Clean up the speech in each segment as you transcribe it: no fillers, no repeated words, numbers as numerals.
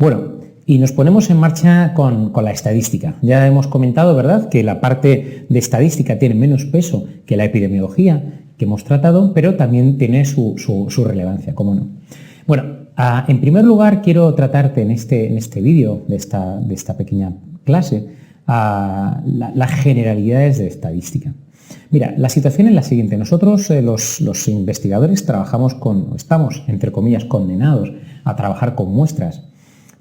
Bueno, y nos ponemos en marcha con la estadística. Ya hemos comentado, ¿verdad?, que la parte de estadística tiene menos peso que la epidemiología que hemos tratado, pero también tiene su relevancia, ¿cómo no? Bueno, en primer lugar quiero tratarte en este vídeo de esta pequeña clase las generalidades de estadística. Mira, la situación es la siguiente. Nosotros, los investigadores, estamos, entre comillas, condenados a trabajar con muestras,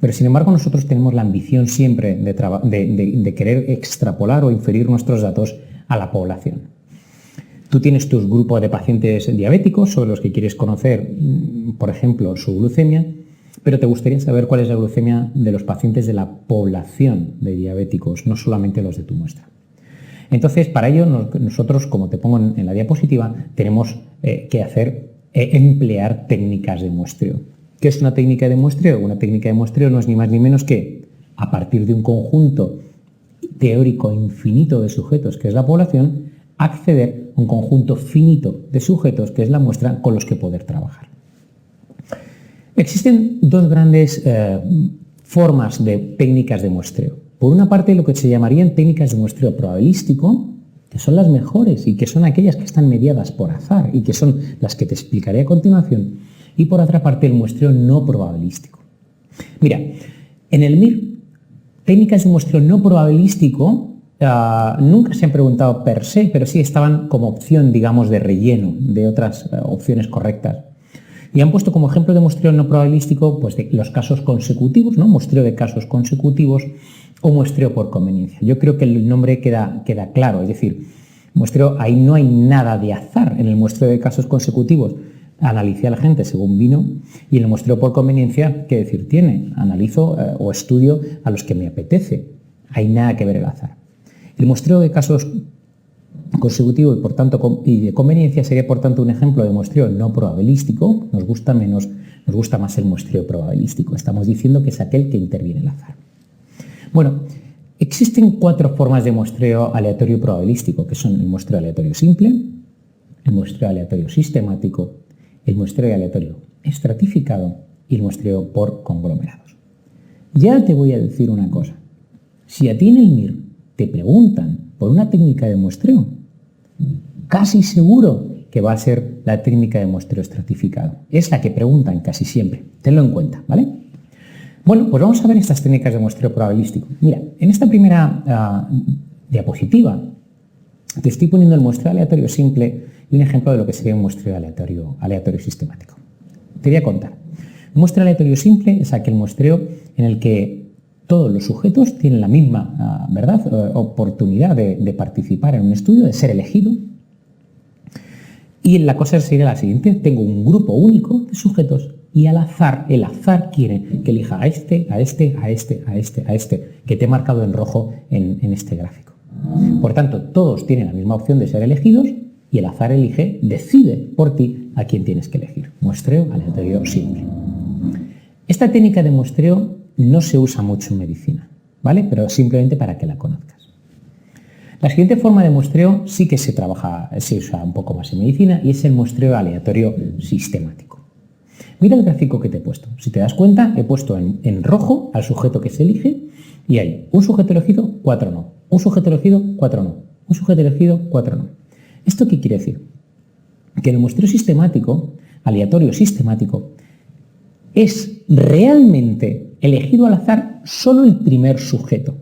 pero sin embargo nosotros tenemos la ambición siempre de querer extrapolar o inferir nuestros datos a la población. Tú tienes tus grupos de pacientes diabéticos sobre los que quieres conocer, por ejemplo, su glucemia, pero te gustaría saber cuál es la glucemia de los pacientes de la población de diabéticos, no solamente los de tu muestra. Entonces, para ello, nosotros, como te pongo en la diapositiva, tenemos que emplear técnicas de muestreo. ¿Qué es una técnica de muestreo? Una técnica de muestreo no es ni más ni menos que, a partir de un conjunto teórico infinito de sujetos, que es la población, acceder a un conjunto finito de sujetos, que es la muestra, con los que poder trabajar. Existen dos grandes formas de técnicas de muestreo. Por una parte, lo que se llamarían técnicas de muestreo probabilístico, que son las mejores y que son aquellas que están mediadas por azar y que son las que te explicaré a continuación. Y por otra parte, el muestreo no probabilístico. Mira, en el MIR, técnicas de muestreo no probabilístico nunca se han preguntado per se, pero sí estaban como opción, digamos, de relleno de otras opciones correctas. Y han puesto como ejemplo de muestreo no probabilístico pues, de los casos consecutivos, ¿no? Muestreo de casos consecutivos o muestreo por conveniencia. Yo creo que el nombre queda claro, es decir, muestreo, ahí no hay nada de azar. En el muestreo de casos consecutivos analicé a la gente según vino, y en el muestreo por conveniencia, ¿qué decir tiene? Analizo o estudio a los que me apetece. Hay nada que ver el azar. El muestreo de casos consecutivo y por tanto de conveniencia sería por tanto un ejemplo de muestreo no probabilístico. Nos gusta más el muestreo probabilístico. Estamos diciendo que es aquel que interviene el azar. Bueno, existen 4 formas de muestreo aleatorio probabilístico, que son el muestreo aleatorio simple, el muestreo aleatorio sistemático, el muestreo aleatorio estratificado y el muestreo por conglomerados. Ya te voy a decir una cosa. Si a ti en el MIR te preguntan por una técnica de muestreo, casi seguro que va a ser la técnica de muestreo estratificado. Es la que preguntan casi siempre. Tenlo en cuenta, ¿vale? Bueno, pues vamos a ver estas técnicas de muestreo probabilístico. Mira, en esta primera diapositiva te estoy poniendo el muestreo aleatorio simple y un ejemplo de lo que sería un muestreo aleatorio sistemático. Te voy a contar. Un muestreo aleatorio simple es aquel muestreo en el que todos los sujetos tienen la misma oportunidad de participar en un estudio, de ser elegido. Y la cosa sería la siguiente. Tengo un grupo único de sujetos y el azar quiere que elija a este, que te he marcado en rojo en este gráfico. Por tanto, todos tienen la misma opción de ser elegidos y el azar decide por ti a quién tienes que elegir. Muestreo aleatorio simple. Esta técnica de muestreo no se usa mucho en medicina, ¿vale? Pero simplemente para que la conozcas. La siguiente forma de muestreo sí que se usa un poco más en medicina y es el muestreo aleatorio sistemático. Mira el gráfico que te he puesto. Si te das cuenta, he puesto en rojo al sujeto que se elige y hay un sujeto elegido, 4 no. Un sujeto elegido, 4 no. Un sujeto elegido, 4 no. ¿Esto qué quiere decir? Que en el muestreo sistemático, aleatorio sistemático, es realmente elegido al azar solo el primer sujeto.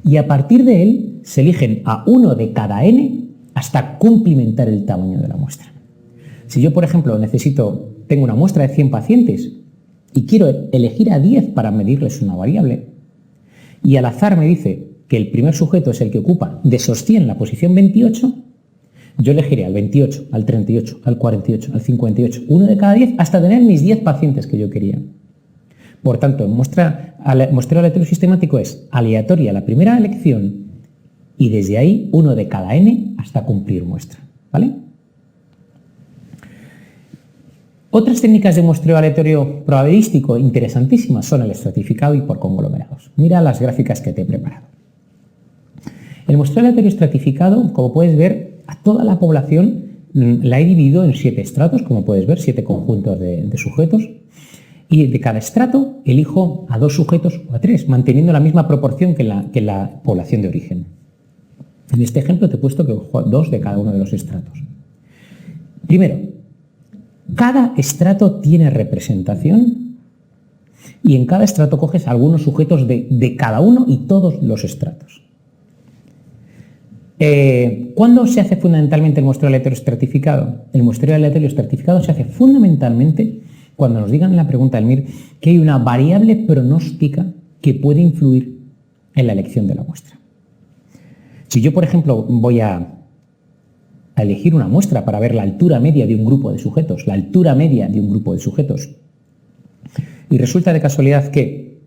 Y a partir de él se eligen a uno de cada n hasta cumplimentar el tamaño de la muestra. Si yo, por ejemplo, tengo una muestra de 100 pacientes y quiero elegir a 10 para medirles una variable, y al azar me dice que el primer sujeto es el que ocupa de esos 100 la posición 28, yo elegiré al 28, al 38, al 48, al 58, uno de cada 10, hasta tener mis 10 pacientes que yo quería. Por tanto, muestreo aleatorio sistemático es aleatoria la primera elección y desde ahí uno de cada n hasta cumplir muestra, ¿vale? Otras técnicas de muestreo aleatorio probabilístico interesantísimas son el estratificado y por conglomerados. Mira las gráficas que te he preparado. El muestreo aleatorio estratificado, como puedes ver, a toda la población la he dividido en 7 estratos, como puedes ver, 7 conjuntos de sujetos. Y de cada estrato elijo a 2 sujetos o a 3, manteniendo la misma proporción que la población de origen. En este ejemplo te he puesto que elijo 2 de cada uno de los estratos. Primero, cada estrato tiene representación y en cada estrato coges algunos sujetos de cada uno y todos los estratos. ¿Cuándo se hace fundamentalmente el muestreo aleatorio estratificado? El muestreo aleatorio estratificado se hace fundamentalmente cuando nos digan en la pregunta del MIR que hay una variable pronóstica que puede influir en la elección de la muestra. Si yo, por ejemplo, voy a elegir una muestra para ver la altura media de un grupo de sujetos, y resulta de casualidad que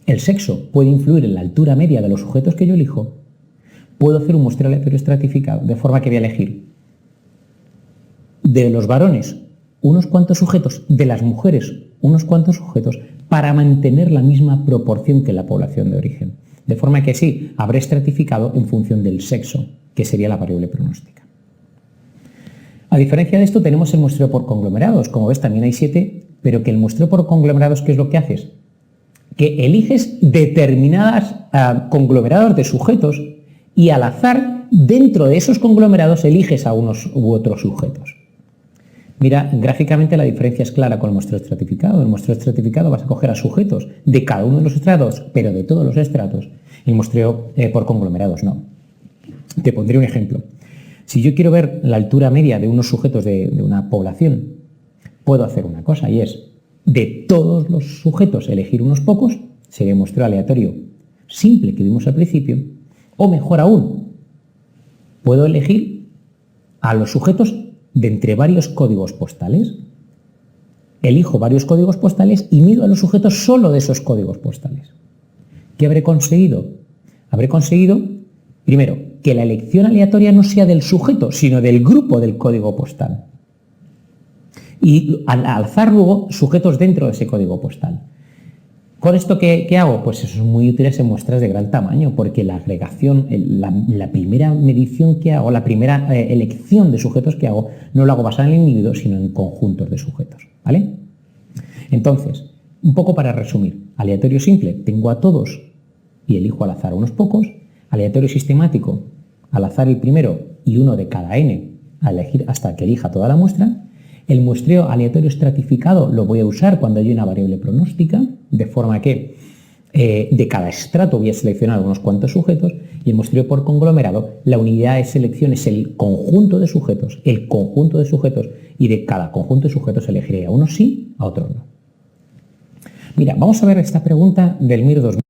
el sexo puede influir en la altura media de los sujetos que yo elijo, puedo hacer un muestreo aleatorio estratificado, de forma que voy a elegir de los varones unos cuantos sujetos, de las mujeres unos cuantos sujetos, para mantener la misma proporción que la población de origen. De forma que sí, habré estratificado en función del sexo, que sería la variable pronóstica. A diferencia de esto, tenemos el muestreo por conglomerados. Como ves, también hay 7, pero que el muestreo por conglomerados, ¿qué es lo que haces? Que eliges determinadas conglomerados de sujetos y al azar, dentro de esos conglomerados, eliges a unos u otros sujetos. Mira, gráficamente la diferencia es clara con el muestreo estratificado. En el muestreo estratificado vas a coger a sujetos de cada uno de los estratos, pero de todos los estratos. El muestreo por conglomerados no. Te pondré un ejemplo. Si yo quiero ver la altura media de unos sujetos de una población, puedo hacer una cosa, y es de todos los sujetos elegir unos pocos, sería el muestreo aleatorio simple que vimos al principio, o mejor aún, puedo elegir a los sujetos de entre varios códigos postales. Elijo varios códigos postales y mido a los sujetos solo de esos códigos postales. ¿Qué habré conseguido? Habré conseguido, primero, que la elección aleatoria no sea del sujeto, sino del grupo del código postal. Y al alzar luego sujetos dentro de ese código postal. ¿Con esto qué hago? Pues eso es muy útil en muestras de gran tamaño, porque la agregación, la primera medición que hago, la primera elección de sujetos que hago, no lo hago basada en el individuo, sino en conjuntos de sujetos, ¿vale? Entonces, un poco para resumir, aleatorio simple, tengo a todos y elijo al azar unos pocos, aleatorio sistemático, al azar el primero y uno de cada n, a elegir hasta que elija toda la muestra. El muestreo aleatorio estratificado lo voy a usar cuando haya una variable pronóstica, de forma que de cada estrato voy a seleccionar unos cuantos sujetos, y el muestreo por conglomerado, la unidad de selección es el conjunto de sujetos, y de cada conjunto de sujetos elegiré a unos sí, a otros no. Mira, vamos a ver esta pregunta del MIR 2000.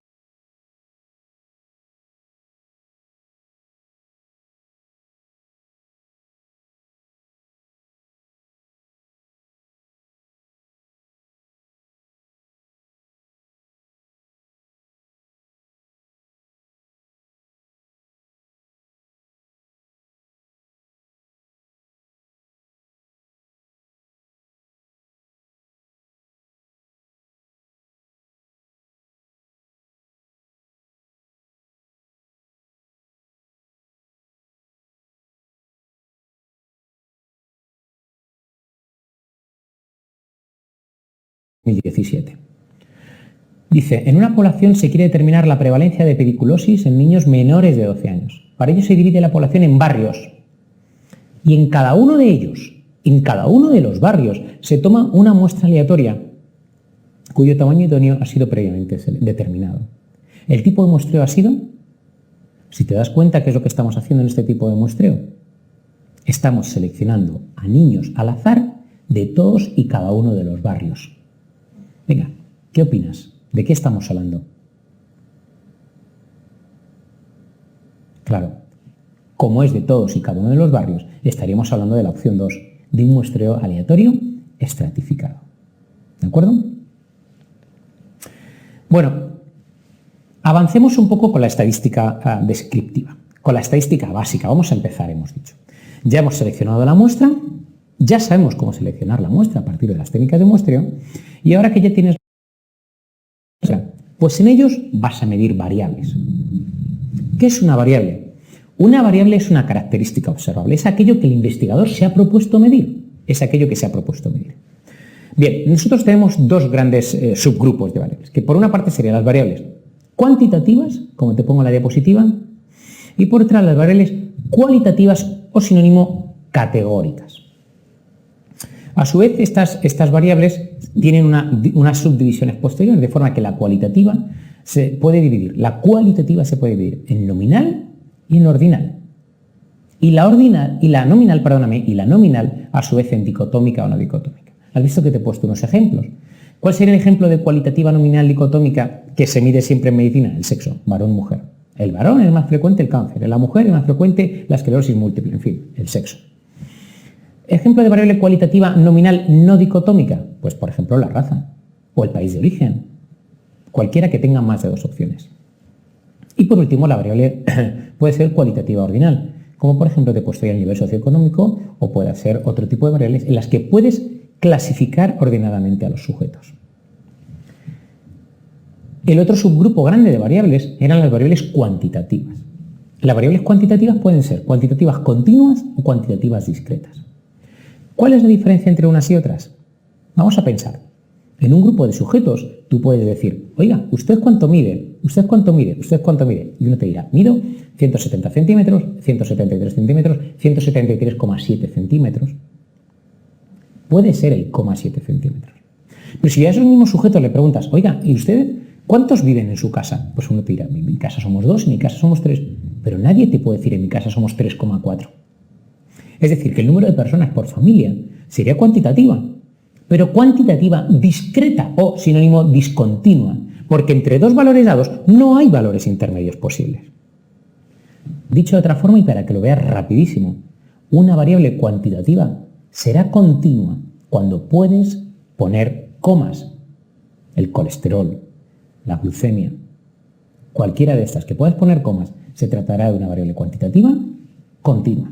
Dice, en una población se quiere determinar la prevalencia de pediculosis en niños menores de 12 años. Para ello se divide la población en barrios. Y en cada uno de ellos, en cada uno de los barrios, se toma una muestra aleatoria cuyo tamaño idóneo ha sido previamente determinado. El tipo de muestreo ha sido, si te das cuenta qué es lo que estamos haciendo en este tipo de muestreo, estamos seleccionando a niños al azar de todos y cada uno de los barrios. Venga, ¿qué opinas? ¿De qué estamos hablando? Claro, como es de todos y cada uno de los barrios, estaríamos hablando de la opción 2, de un muestreo aleatorio estratificado. ¿De acuerdo? Bueno, avancemos un poco con la estadística descriptiva, con la estadística básica. Vamos a empezar, hemos dicho. Ya hemos seleccionado la muestra, ya sabemos cómo seleccionar la muestra a partir de las técnicas de muestreo, y ahora que ya tienes la muestra, pues en ellos vas a medir variables. ¿Qué es una variable? Una variable es una característica observable, es aquello que el investigador se ha propuesto medir, Bien, nosotros tenemos dos grandes subgrupos de variables, que por una parte serían las variables cuantitativas, como te pongo en la diapositiva, y por otra las variables cualitativas o sinónimo categóricas. A su vez, estas variables tienen unas subdivisiones posteriores, de forma que la cualitativa se puede dividir. La cualitativa se puede dividir en nominal y en ordinal. Y la nominal, a su vez, en dicotómica o no dicotómica. ¿Has visto que te he puesto unos ejemplos? ¿Cuál sería el ejemplo de cualitativa nominal dicotómica que se mide siempre en medicina? El sexo, varón-mujer. El varón es más frecuente el cáncer, en la mujer es más frecuente la esclerosis múltiple, en fin, el sexo. Ejemplo de variable cualitativa nominal no dicotómica, pues por ejemplo la raza o el país de origen, cualquiera que tenga más de dos opciones. Y por último la variable puede ser cualitativa ordinal, como por ejemplo te he puesto ya el nivel socioeconómico o puede ser otro tipo de variables en las que puedes clasificar ordenadamente a los sujetos. El otro subgrupo grande de variables eran las variables cuantitativas. Las variables cuantitativas pueden ser cuantitativas continuas o cuantitativas discretas. ¿Cuál es la diferencia entre unas y otras? Vamos a pensar. En un grupo de sujetos tú puedes decir, oiga, ¿usted cuánto mide? ¿Usted cuánto mide? ¿Usted cuánto mide? Y uno te dirá, mido 170 centímetros, 173 centímetros, 173,7 centímetros. Puede ser el 0,7 centímetros. Pero si a esos mismos sujetos le preguntas, oiga, ¿y usted cuántos viven en su casa? Pues uno te dirá, en mi casa somos 2, en mi casa somos 3. Pero nadie te puede decir, en mi casa somos 3,4. Es decir, que el número de personas por familia sería cuantitativa, pero cuantitativa discreta o sinónimo discontinua, porque entre dos valores dados no hay valores intermedios posibles. Dicho de otra forma y para que lo veas rapidísimo, una variable cuantitativa será continua cuando puedes poner comas. El colesterol, la glucemia, cualquiera de estas que puedas poner comas, se tratará de una variable cuantitativa continua.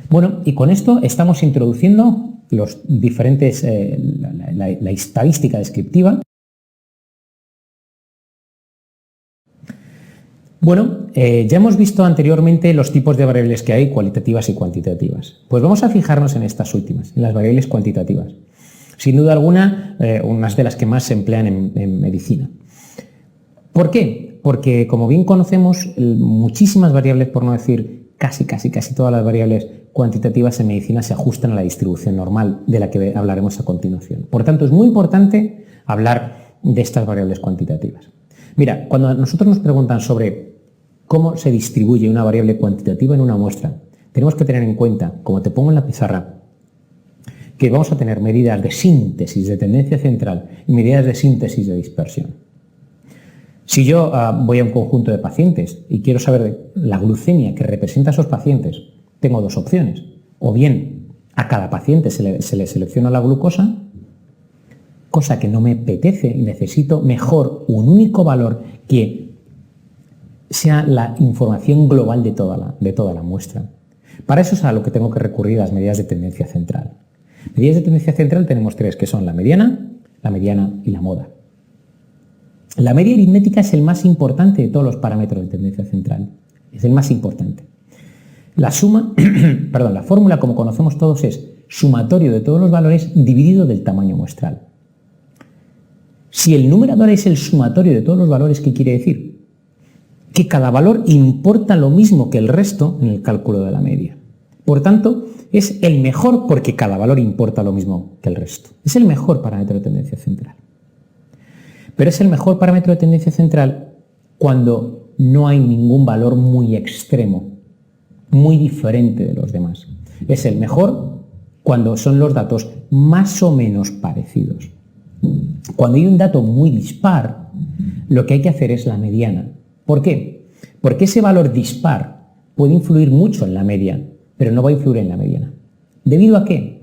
Bueno, y con esto estamos introduciendo los diferentes, la estadística descriptiva. Bueno, ya hemos visto anteriormente los tipos de variables que hay, cualitativas y cuantitativas. Pues vamos a fijarnos en estas últimas, en las variables cuantitativas. Sin duda alguna, unas de las que más se emplean en medicina. ¿Por qué? Porque, como bien conocemos, muchísimas variables, por no decir casi todas las variables cuantitativas en medicina se ajustan a la distribución normal, de la que hablaremos a continuación. Por tanto, es muy importante hablar de estas variables cuantitativas. Mira, cuando nosotros nos preguntan sobre cómo se distribuye una variable cuantitativa en una muestra, tenemos que tener en cuenta, como te pongo en la pizarra, que vamos a tener medidas de síntesis de tendencia central y medidas de síntesis de dispersión. Si yo voy a un conjunto de pacientes y quiero saber la glucemia que representa a esos pacientes, tengo dos opciones. O bien a cada paciente se le selecciona la glucosa, cosa que no me apetece y necesito mejor un único valor que sea la información global de toda la muestra. Para eso es a lo que tengo que recurrir a las medidas de tendencia central. Medidas de tendencia central tenemos tres, que son la mediana y la moda. La media aritmética es el más importante de todos los parámetros de tendencia central. Es el más importante. La fórmula, como conocemos todos, es sumatorio de todos los valores dividido del tamaño muestral. Si el numerador es el sumatorio de todos los valores, ¿qué quiere decir? Que cada valor importa lo mismo que el resto en el cálculo de la media. Por tanto, es el mejor porque cada valor importa lo mismo que el resto. Es el mejor parámetro de tendencia central. Pero es el mejor parámetro de tendencia central cuando no hay ningún valor muy extremo, muy diferente de los demás. Es el mejor cuando son los datos más o menos parecidos. Cuando hay un dato muy dispar, lo que hay que hacer es la mediana. ¿Por qué? Porque ese valor dispar puede influir mucho en la media, pero no va a influir en la mediana. ¿Debido a qué?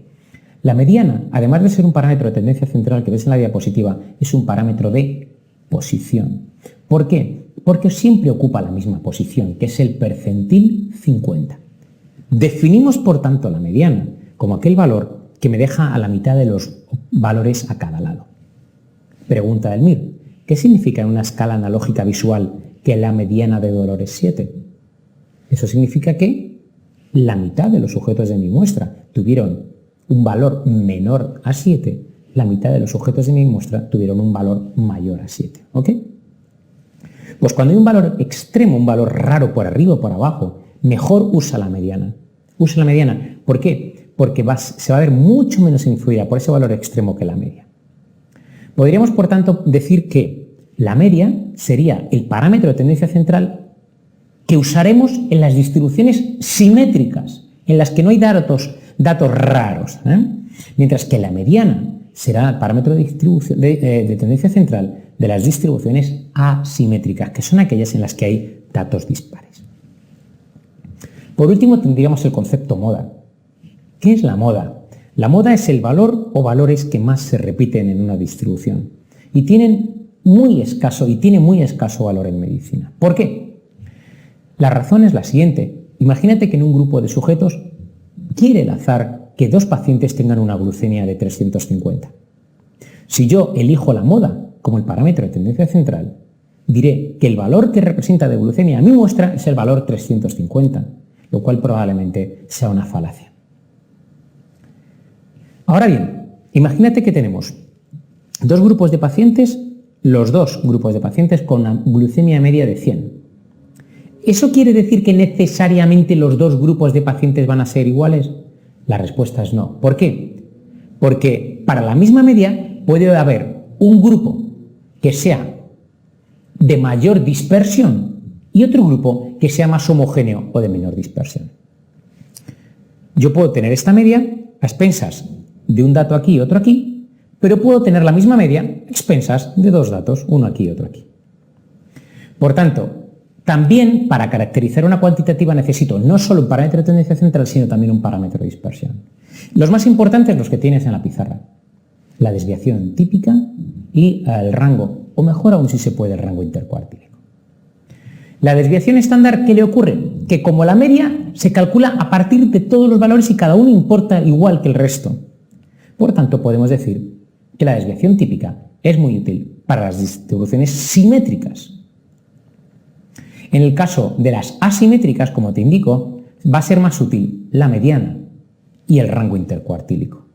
La mediana, además de ser un parámetro de tendencia central que ves en la diapositiva, es un parámetro de posición. ¿Por qué? Porque siempre ocupa la misma posición, que es el percentil 50. Definimos, por tanto, la mediana como aquel valor que me deja a la mitad de los valores a cada lado. Pregunta del MIR, ¿qué significa en una escala analógica visual que la mediana de dolor es 7? Eso significa que la mitad de los sujetos de mi muestra tuvieron un valor menor a 7, la mitad de los sujetos de mi muestra tuvieron un valor mayor a 7. ¿Ok? Pues cuando hay un valor extremo, un valor raro por arriba o por abajo, mejor usa la mediana. Usa la mediana. ¿Por qué? Porque se va a ver mucho menos influida por ese valor extremo que la media. Podríamos, por tanto, decir que la media sería el parámetro de tendencia central que usaremos en las distribuciones simétricas, en las que no hay datos raros, mientras que la mediana será el parámetro de tendencia central de las distribuciones asimétricas, que son aquellas en las que hay datos dispares. Por último, tendríamos el concepto moda. ¿Qué es la moda? La moda es el valor o valores que más se repiten en una distribución y tiene muy escaso valor en medicina. ¿Por qué? La razón es la siguiente. Imagínate que en un grupo de sujetos quiere el azar que 2 pacientes tengan una glucemia de 350. Si yo elijo la moda como el parámetro de tendencia central, diré que el valor que representa de glucemia a mi muestra es el valor 350, lo cual probablemente sea una falacia. Ahora bien, imagínate que tenemos 2 grupos de pacientes, los 2 grupos de pacientes con una glucemia media de 100. ¿Eso quiere decir que necesariamente los 2 grupos de pacientes van a ser iguales? La respuesta es no. ¿Por qué? Porque para la misma media puede haber un grupo que sea de mayor dispersión y otro grupo que sea más homogéneo o de menor dispersión. Yo puedo tener esta media a expensas de un dato aquí y otro aquí, pero puedo tener la misma media a expensas de 2 datos, uno aquí y otro aquí. Por tanto, también para caracterizar una cuantitativa necesito no solo un parámetro de tendencia central, sino también un parámetro de dispersión. Los más importantes los que tienes en la pizarra: la desviación típica y el rango, o mejor aún si se puede, el rango intercuartílico. La desviación estándar, ¿qué le ocurre? Que como la media se calcula a partir de todos los valores y cada uno importa igual que el resto. Por tanto, podemos decir que la desviación típica es muy útil para las distribuciones simétricas. En el caso de las asimétricas, como te indico, va a ser más útil la mediana y el rango intercuartílico.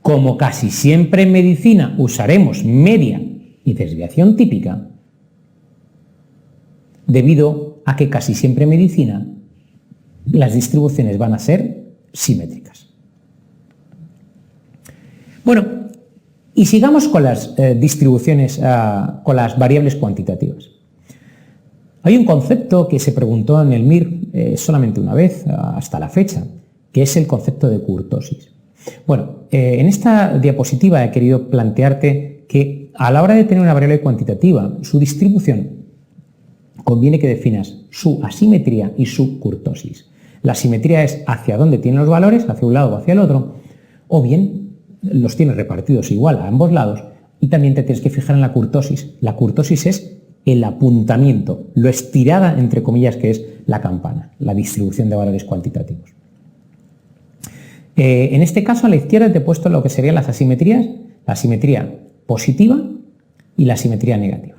Como casi siempre en medicina usaremos media y desviación típica, debido a que casi siempre en medicina las distribuciones van a ser simétricas. Bueno, y sigamos con las distribuciones, con las variables cuantitativas. Hay un concepto que se preguntó en el MIR solamente una vez hasta la fecha, que es el concepto de kurtosis. Bueno, en esta diapositiva he querido plantearte que a la hora de tener una variable cuantitativa, su distribución, conviene que definas su asimetría y su kurtosis. La asimetría es hacia dónde tienen los valores, hacia un lado o hacia el otro, o bien los tienes repartidos igual a ambos lados, y también te tienes que fijar en la kurtosis. La kurtosis es el apuntamiento, lo estirada, entre comillas, que es la campana, la distribución de valores cuantitativos. En este caso, a la izquierda te he puesto lo que serían las asimetrías, la asimetría positiva y la asimetría negativa.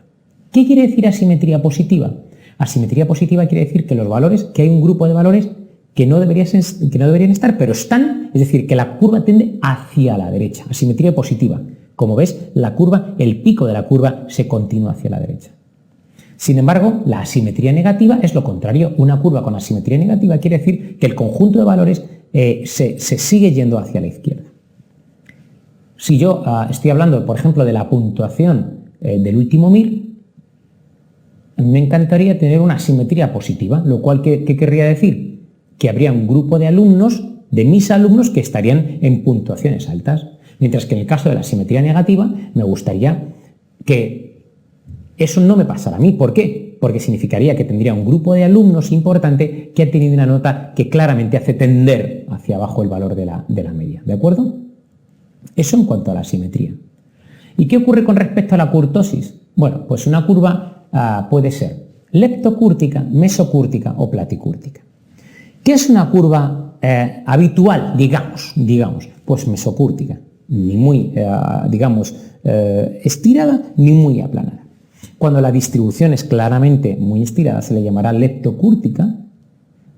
¿Qué quiere decir asimetría positiva? Asimetría positiva quiere decir que los valores, que hay un grupo de valores que no deberían estar, pero están, es decir, que la curva tiende hacia la derecha. Asimetría positiva. Como ves, la curva, el pico de la curva se continúa hacia la derecha. Sin embargo, la asimetría negativa es lo contrario. Una curva con asimetría negativa quiere decir que el conjunto de valores se sigue yendo hacia la izquierda. Si yo estoy hablando, por ejemplo, de la puntuación del último MIR, a mí me encantaría tener una asimetría positiva, lo cual, ¿qué querría decir? Que habría un grupo de alumnos, de mis alumnos, que estarían en puntuaciones altas. Mientras que en el caso de la asimetría negativa, me gustaría que eso no me pasara a mí. ¿Por qué? Porque significaría que tendría un grupo de alumnos importante que ha tenido una nota que claramente hace tender hacia abajo el valor de la media. ¿De acuerdo? Eso en cuanto a la asimetría. ¿Y qué ocurre con respecto a la kurtosis? Bueno, pues una curva puede ser leptocúrtica, mesocúrtica o platicúrtica. ¿Qué es una curva habitual, digamos? Pues mesocúrtica, ni muy, estirada, ni muy aplanada. Cuando la distribución es claramente muy estirada, se le llamará leptocúrtica,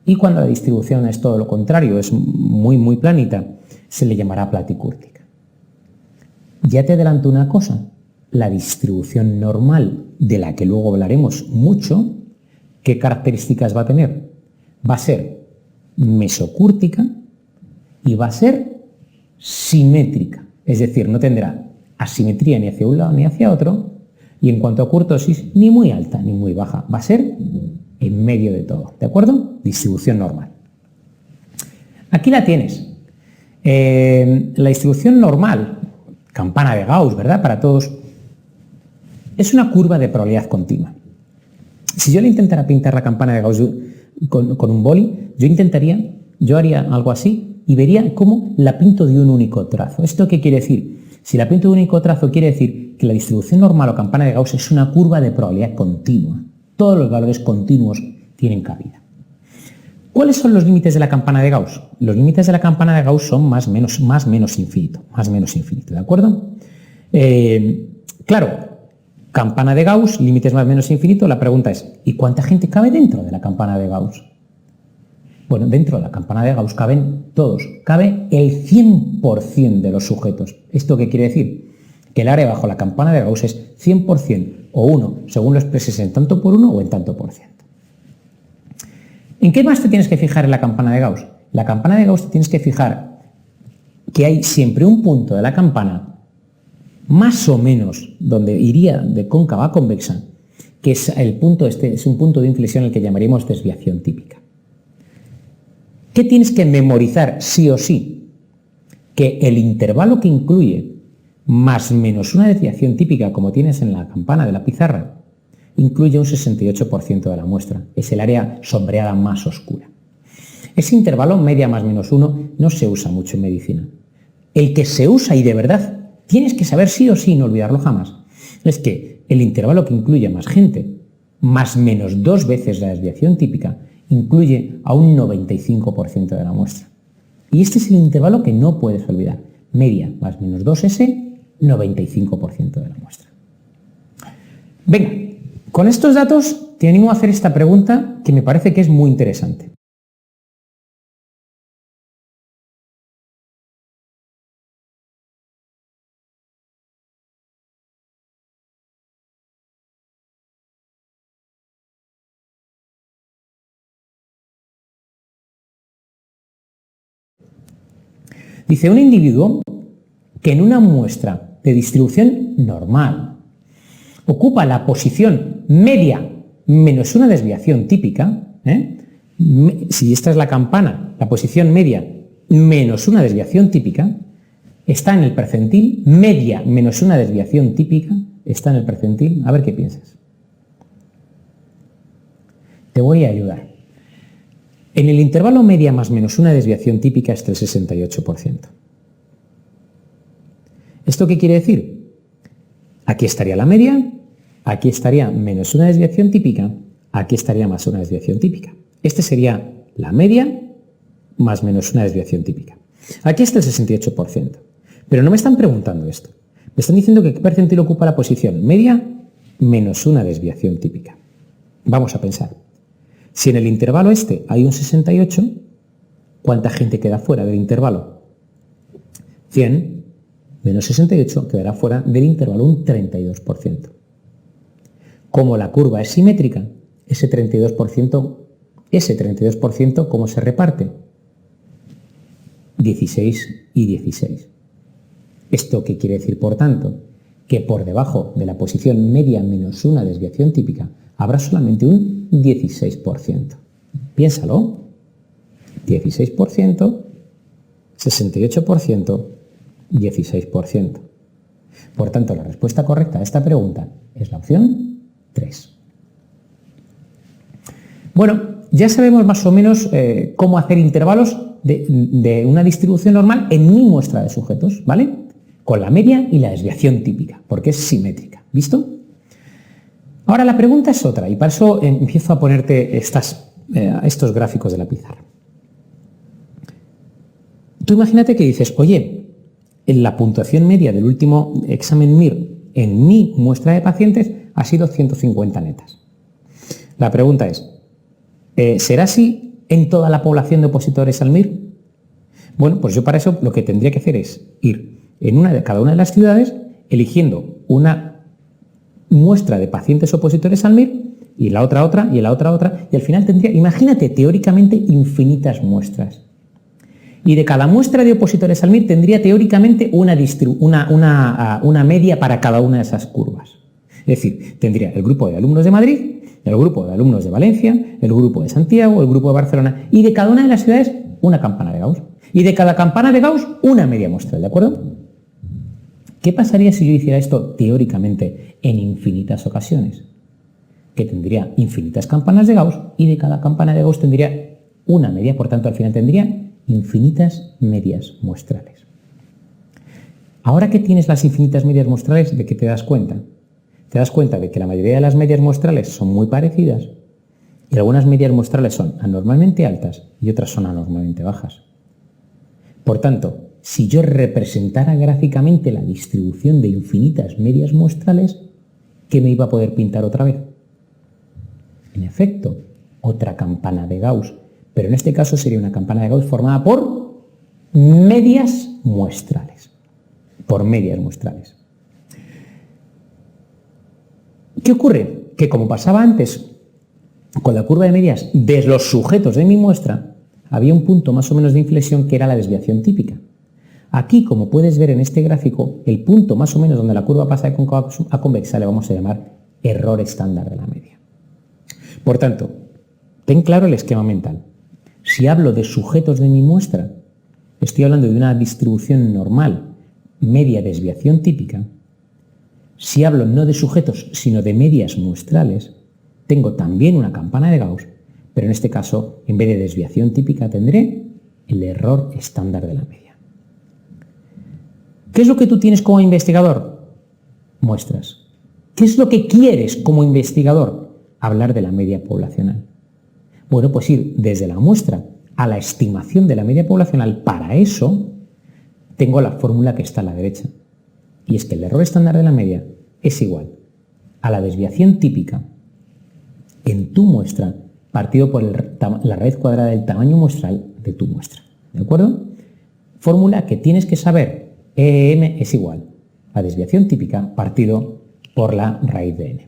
Y cuando la distribución es todo lo contrario, es muy planita, se le llamará platicúrtica. Ya te adelanto una cosa, la distribución normal, de la que luego hablaremos mucho, ¿qué características va a tener? Va a ser mesocúrtica y va a ser simétrica, es decir, no tendrá asimetría ni hacia un lado ni hacia otro, y en cuanto a curtosis, ni muy alta ni muy baja, va a ser en medio de todo, ¿de acuerdo? Distribución normal. Aquí la tienes. La distribución normal, campana de Gauss, ¿verdad? Para todos, es una curva de probabilidad continua. Si yo le intentara pintar la campana de Gauss con un boli, yo haría algo así y vería cómo la pinto de un único trazo. ¿Esto qué quiere decir? Si la pinto de un único trazo, quiere decir que la distribución normal o campana de Gauss es una curva de probabilidad continua. Todos los valores continuos tienen cabida. ¿Cuáles son los límites de la campana de Gauss? Los límites de la campana de Gauss son más menos infinito, ¿de acuerdo? Claro, campana de Gauss, límites más menos infinito, la pregunta es, ¿y cuánta gente cabe dentro de la campana de Gauss? Bueno, dentro de la campana de Gauss caben todos, cabe el 100% de los sujetos. ¿Esto qué quiere decir? Que el área bajo la campana de Gauss es 100% o 1, según lo expreses en tanto por 1 o en tanto por ciento. ¿En qué más te tienes que fijar en la campana de Gauss? La campana de Gauss te tienes que fijar que hay siempre un punto de la campana, más o menos, donde iría de cóncava a convexa, que es es un punto de inflexión el que llamaríamos desviación típica. ¿Qué tienes que memorizar sí o sí? Que el intervalo que incluye más menos una desviación típica, como tienes en la campana de la pizarra, incluye un 68% de la muestra. Es el área sombreada más oscura. Ese intervalo, media más menos 1, no se usa mucho en medicina. El que se usa y de verdad tienes que saber sí o sí, no olvidarlo jamás, es que el intervalo que incluye más gente, más menos 2 veces la desviación típica, incluye a un 95% de la muestra. Y este es el intervalo que no puedes olvidar. Media más menos 2S, 95% de la muestra. Venga, con estos datos te animo a hacer esta pregunta que me parece que es muy interesante. Dice, un individuo que en una muestra de distribución normal ocupa la posición media menos una desviación típica, si esta es la campana, la posición media menos una desviación típica, está en el percentil, media menos una desviación típica, está en el percentil, a ver qué piensas. Te voy a ayudar. En el intervalo media más menos una desviación típica está el 68%. ¿Esto qué quiere decir? Aquí estaría la media, aquí estaría menos una desviación típica, aquí estaría más una desviación típica. Este sería la media más menos una desviación típica. Aquí está el 68%. Pero no me están preguntando esto. Me están diciendo que qué percentil ocupa la posición media menos una desviación típica. Vamos a pensar. Si en el intervalo este hay un 68, ¿cuánta gente queda fuera del intervalo? 100 menos 68 quedará fuera del intervalo un 32%. Como la curva es simétrica, ese 32%, ¿cómo se reparte? 16 y 16. ¿Esto qué quiere decir, por tanto? Que por debajo de la posición media menos una desviación típica habrá solamente un 16%. Piénsalo. 16%, 68%, 16%. Por tanto, la respuesta correcta a esta pregunta es la opción 3. Bueno, ya sabemos más o menos cómo hacer intervalos de una distribución normal en mi muestra de sujetos, ¿vale? Con la media y la desviación típica, porque es simétrica. ¿Visto? Ahora la pregunta es otra, y para eso empiezo a ponerte estos gráficos de la pizarra. Tú imagínate que dices, oye, en la puntuación media del último examen MIR en mi muestra de pacientes ha sido 150 netas. La pregunta es, ¿será así en toda la población de opositores al MIR? Bueno, pues yo para eso lo que tendría que hacer es ir en cada una de las ciudades eligiendo una muestra de pacientes opositores al MIR y la otra y la otra, y al final tendría, imagínate, teóricamente infinitas muestras. Y de cada muestra de opositores al MIR tendría teóricamente una media para cada una de esas curvas. Es decir, tendría el grupo de alumnos de Madrid, el grupo de alumnos de Valencia, el grupo de Santiago, el grupo de Barcelona, y de cada una de las ciudades una campana de Gauss. Y de cada campana de Gauss una media muestral, ¿de acuerdo? ¿Qué pasaría si yo hiciera esto teóricamente en infinitas ocasiones? Que tendría infinitas campanas de Gauss y de cada campana de Gauss tendría una media, por tanto al final tendría infinitas medias muestrales. Ahora que tienes las infinitas medias muestrales, ¿de qué te das cuenta? Te das cuenta de que la mayoría de las medias muestrales son muy parecidas y algunas medias muestrales son anormalmente altas y otras son anormalmente bajas. Por tanto, si yo representara gráficamente la distribución de infinitas medias muestrales, ¿qué me iba a poder pintar otra vez? En efecto, otra campana de Gauss, pero en este caso sería una campana de Gauss formada por medias muestrales. Por medias muestrales. ¿Qué ocurre? Que como pasaba antes con la curva de medias de los sujetos de mi muestra, había un punto más o menos de inflexión que era la desviación típica. Aquí, como puedes ver en este gráfico, el punto más o menos donde la curva pasa de cóncava a convexa le vamos a llamar error estándar de la media. Por tanto, ten claro el esquema mental. Si hablo de sujetos de mi muestra, estoy hablando de una distribución normal, media desviación típica. Si hablo no de sujetos, sino de medias muestrales, tengo también una campana de Gauss, pero en este caso, en vez de desviación típica, tendré el error estándar de la media. ¿Qué es lo que tú tienes como investigador? Muestras. ¿Qué es lo que quieres como investigador? Hablar de la media poblacional. Bueno, pues ir desde la muestra a la estimación de la media poblacional. Para eso tengo la fórmula que está a la derecha. Y es que el error estándar de la media es igual a la desviación típica en tu muestra partido por la raíz cuadrada del tamaño muestral de tu muestra. ¿De acuerdo? Fórmula que tienes que saber. EM es igual a desviación típica partido por la raíz de n.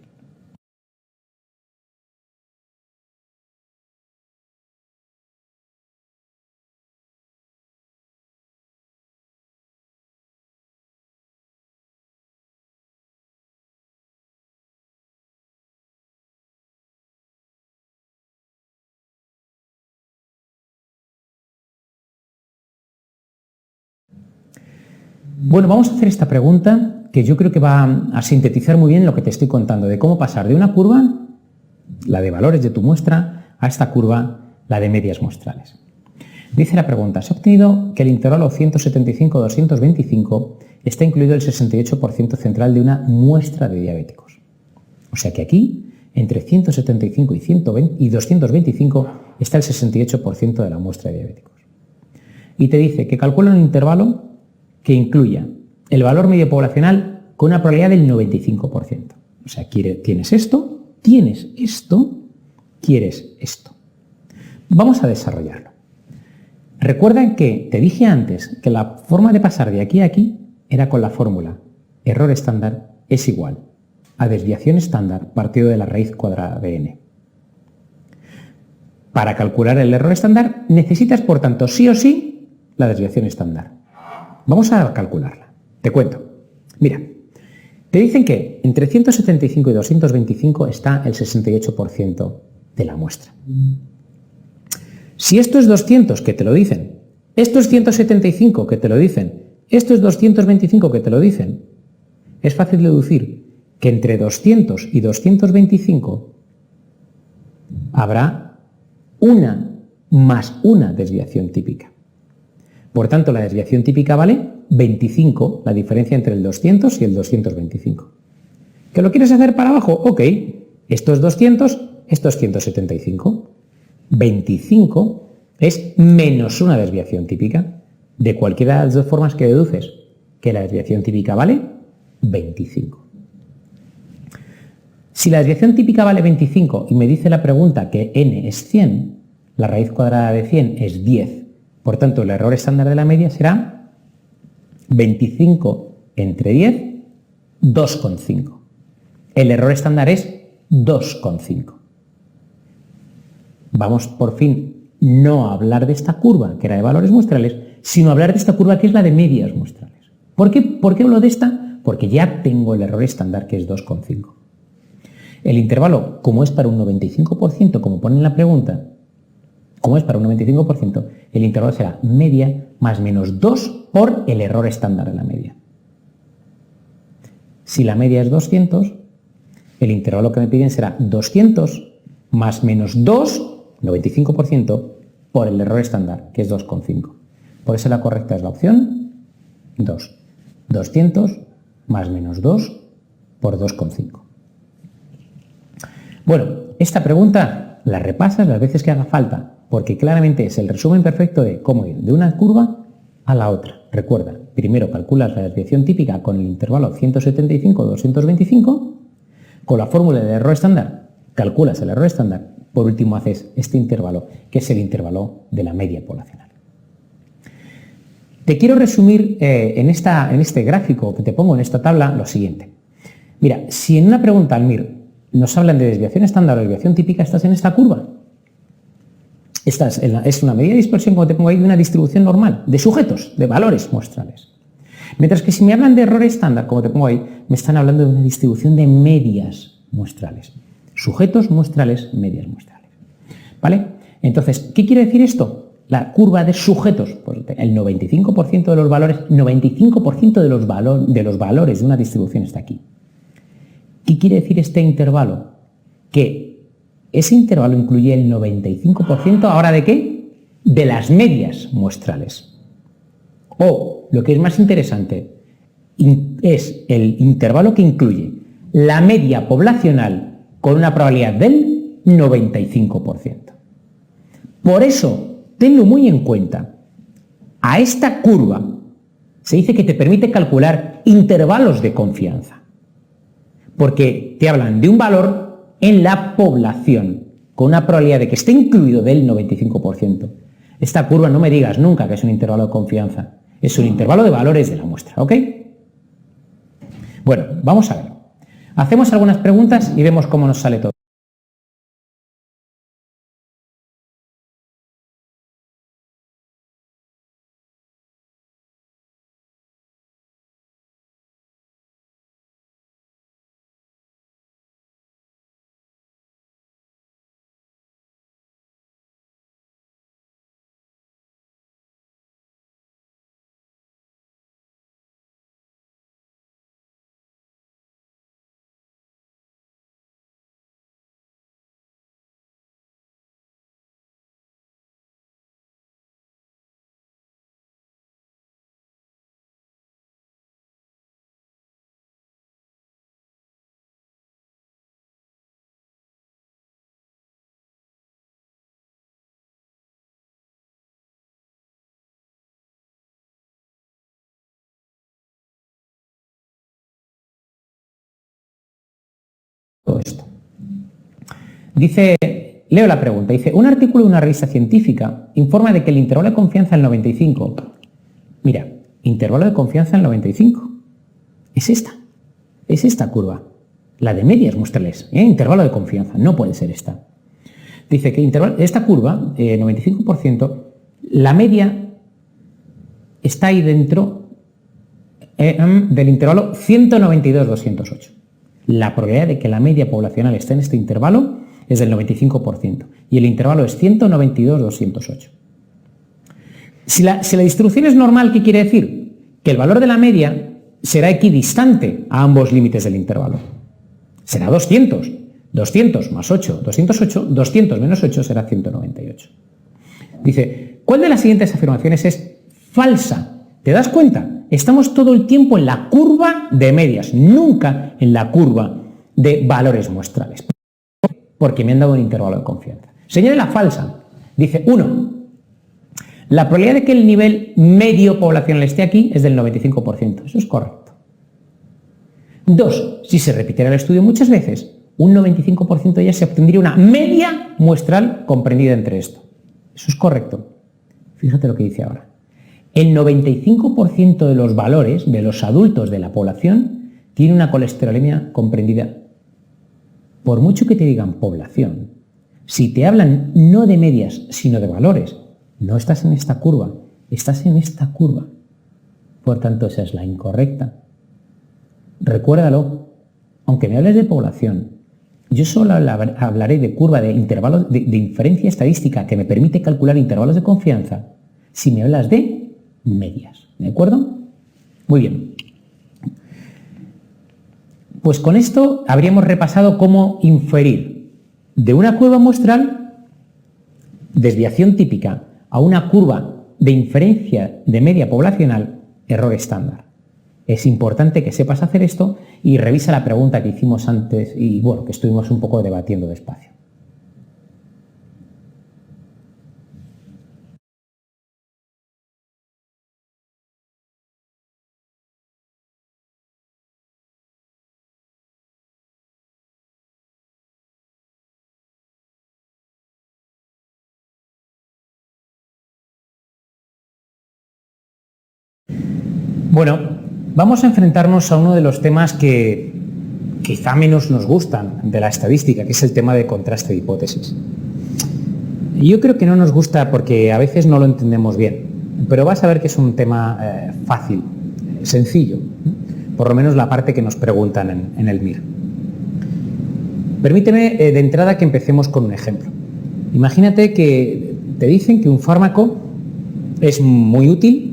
Bueno, vamos a hacer esta pregunta que yo creo que va a sintetizar muy bien lo que te estoy contando, de cómo pasar de una curva, la de valores de tu muestra, a esta curva, la de medias muestrales. Dice la pregunta, se ha obtenido que el intervalo 175-225 está incluido el 68% central de una muestra de diabéticos. O sea que aquí, entre 175 y 225, está el 68% de la muestra de diabéticos. Y te dice que calcula un intervalo que incluya el valor medio poblacional con una probabilidad del 95%. O sea, tienes esto, quieres esto. Vamos a desarrollarlo. Recuerda que te dije antes que la forma de pasar de aquí a aquí era con la fórmula error estándar es igual a desviación estándar partido de la raíz cuadrada de n. Para calcular el error estándar necesitas, por tanto, sí o sí, la desviación estándar. Vamos a calcularla. Te cuento. Mira, te dicen que entre 175 y 225 está el 68% de la muestra. Si esto es 200, que te lo dicen, esto es 175, que te lo dicen, esto es 225, que te lo dicen, es fácil deducir que entre 200 y 225 habrá una más una desviación típica. Por tanto, la desviación típica vale 25, la diferencia entre el 200 y el 225. ¿Que lo quieres hacer para abajo? Ok, esto es 200, esto es 175. 25 es menos una desviación típica. De cualquiera de las dos formas que deduces que la desviación típica vale 25. Si la desviación típica vale 25 y me dice la pregunta que n es 100, La raíz cuadrada de 100 es 10. Por tanto, el error estándar de la media será 25 entre 10, 2,5. El error estándar es 2,5. Vamos por fin no a hablar de esta curva, que era de valores muestrales, sino a hablar de esta curva que es la de medias muestrales. ¿Por qué hablo de esta? Porque ya tengo el error estándar, que es 2,5. El intervalo, como es para un 95%, como pone en la pregunta, como es para un 95%, el intervalo será media más menos 2 por el error estándar de la media. Si la media es 200, el intervalo que me piden será 200 más menos 2, 95%, por el error estándar, que es 2,5. Por eso la correcta es la opción 2. 200 más menos 2 por 2,5. Bueno, esta pregunta la repasas las veces que haga falta, porque claramente es el resumen perfecto de cómo ir de una curva a la otra. Recuerda, primero calculas la desviación típica con el intervalo 175-225, con la fórmula del error estándar calculas el error estándar, por último haces este intervalo, que es el intervalo de la media poblacional. Te quiero resumir en este gráfico que te pongo en esta tabla lo siguiente. Mira, si en una pregunta, Almir, nos hablan de desviación estándar o desviación típica, estás en esta curva. Es una medida de dispersión, como te pongo ahí, de una distribución normal, de sujetos, de valores muestrales. Mientras que si me hablan de error estándar, como te pongo ahí, me están hablando de una distribución de medias muestrales. Sujetos muestrales, medias muestrales. ¿Vale? Entonces, ¿qué quiere decir esto? La curva de sujetos, pues el 95% de los valores, 95% de los valores de una distribución está aquí. ¿Qué quiere decir este intervalo? Que ese intervalo incluye el 95% ahora ¿de qué? De las medias muestrales. O, lo que es más interesante, es el intervalo que incluye la media poblacional con una probabilidad del 95%. Por eso, tenlo muy en cuenta. A esta curva se dice que te permite calcular intervalos de confianza, porque te hablan de un valor en la población, con una probabilidad de que esté incluido del 95%. Esta curva no me digas nunca que es un intervalo de confianza, es un intervalo de valores de la muestra, ¿ok? Bueno, vamos a ver. Hacemos algunas preguntas y vemos cómo nos sale todo. Todo esto. Dice, leo la pregunta, dice, un artículo de una revista científica informa de que el intervalo de confianza del 95, mira, intervalo de confianza del 95, es esta curva, la de medias muestrales, intervalo de confianza, no puede ser esta. Dice que esta curva, 95%, la media está ahí dentro del intervalo 192-208. La probabilidad de que la media poblacional esté en este intervalo es del 95% y el intervalo es 192-208. Si la distribución es normal, ¿qué quiere decir? Que el valor de la media será equidistante a ambos límites del intervalo. Será 200. 200 más 8, 208, 200 menos 8 será 198. Dice, ¿cuál de las siguientes afirmaciones es falsa? ¿Te das cuenta? Estamos todo el tiempo en la curva de medias, nunca en la curva de valores muestrales. Porque me han dado un intervalo de confianza. Señale la falsa. Dice, 1. La probabilidad de que el nivel medio poblacional esté aquí es del 95%. Eso es correcto. 2. Si se repitiera el estudio muchas veces, un 95% ya se obtendría una media muestral comprendida entre esto. Eso es correcto. Fíjate lo que dice ahora. El 95% de los valores de los adultos de la población tiene una colesterolemia comprendida. Por mucho que te digan población, si te hablan no de medias, sino de valores, no estás en esta curva, estás en esta curva. Por tanto, esa es la incorrecta. Recuérdalo, aunque me hables de población, yo solo hablaré de curva de intervalos de inferencia estadística que me permite calcular intervalos de confianza si me hablas de medias. ¿De acuerdo? Muy bien. Pues con esto habríamos repasado cómo inferir de una curva muestral, desviación típica, a una curva de inferencia de media poblacional, error estándar. Es importante que sepas hacer esto y revisa la pregunta que hicimos antes y bueno, que estuvimos un poco debatiendo despacio. Bueno, vamos a enfrentarnos a uno de los temas que quizá menos nos gustan de la estadística, que es el tema de contraste de hipótesis. Yo creo que no nos gusta porque a veces no lo entendemos bien, pero vas a ver que es un tema fácil, sencillo, por lo menos la parte que nos preguntan en el MIR. Permíteme de entrada que empecemos con un ejemplo. Imagínate que te dicen que un fármaco es muy útil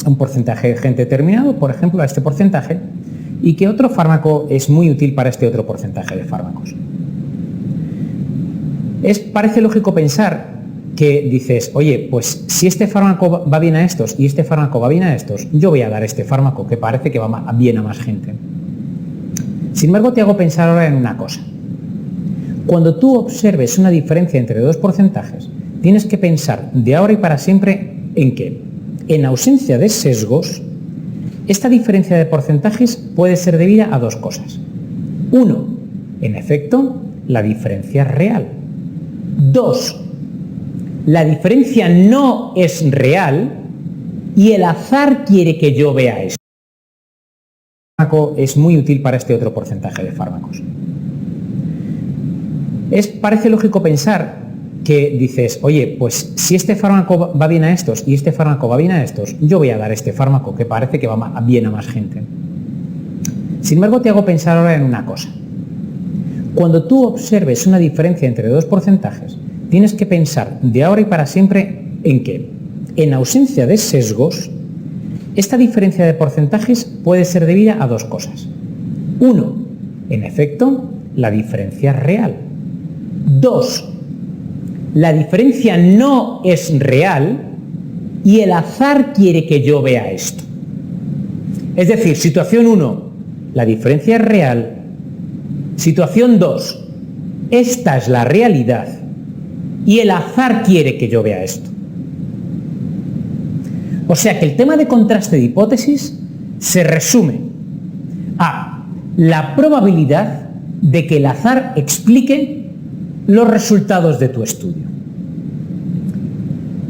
a un porcentaje de gente determinado, por ejemplo, a este porcentaje, y que otro fármaco es muy útil para este otro porcentaje de fármacos. Parece lógico pensar que dices, oye, pues si este fármaco va bien a estos y este fármaco va bien a estos, yo voy a dar este fármaco que parece que va bien a más gente. Sin embargo, te hago pensar ahora en una cosa. Cuando tú observes una diferencia entre dos porcentajes, tienes que pensar de ahora y para siempre en que, en ausencia de sesgos, esta diferencia de porcentajes puede ser debida a dos cosas. Uno, en efecto, la diferencia es real. Dos, la diferencia no es real y el azar quiere que yo vea esto. El fármaco es muy útil para este otro porcentaje de fármacos. Parece lógico pensar que dices, oye, pues si este fármaco va bien a estos y este fármaco va bien a estos, yo voy a dar este fármaco que parece que va bien a más gente. Sin embargo, te hago pensar ahora en una cosa. Cuando tú observes una diferencia entre dos porcentajes, tienes que pensar de ahora y para siempre en que, en ausencia de sesgos, esta diferencia de porcentajes puede ser debida a dos cosas. Uno, en efecto, la diferencia es real. Dos, la diferencia no es real y el azar quiere que yo vea esto. Es decir, situación 1, la diferencia es real. Situación 2, esta es la realidad y el azar quiere que yo vea esto. O sea que el tema de contraste de hipótesis se resume a la probabilidad de que el azar explique los resultados de tu estudio.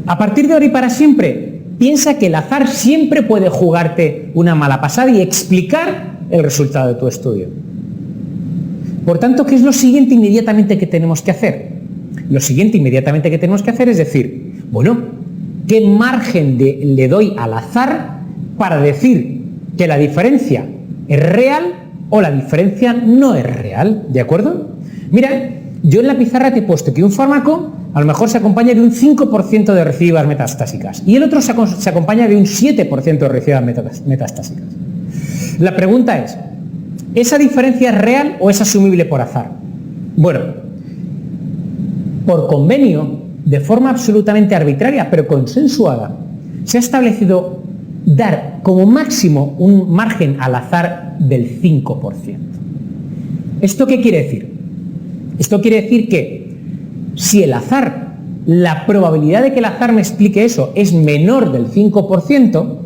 A partir de ahora y para siempre, piensa que el azar siempre puede jugarte una mala pasada y explicar el resultado de tu estudio. Por tanto, ¿qué es lo siguiente inmediatamente que tenemos que hacer? Lo siguiente inmediatamente que tenemos que hacer es decir, bueno, ¿qué margen le doy al azar para decir que la diferencia es real o la diferencia no es real? ¿De acuerdo? Mira, yo en la pizarra te he puesto que un fármaco a lo mejor se acompaña de un 5% de recidivas metastásicas y el otro se acompaña de un 7% de recidivas metastásicas. La pregunta es, ¿esa diferencia es real o es asumible por azar? Bueno, por convenio, de forma absolutamente arbitraria pero consensuada, se ha establecido dar como máximo un margen al azar del 5%. ¿Esto qué quiere decir? Esto quiere decir que si el azar, la probabilidad de que el azar me explique eso es menor del 5%,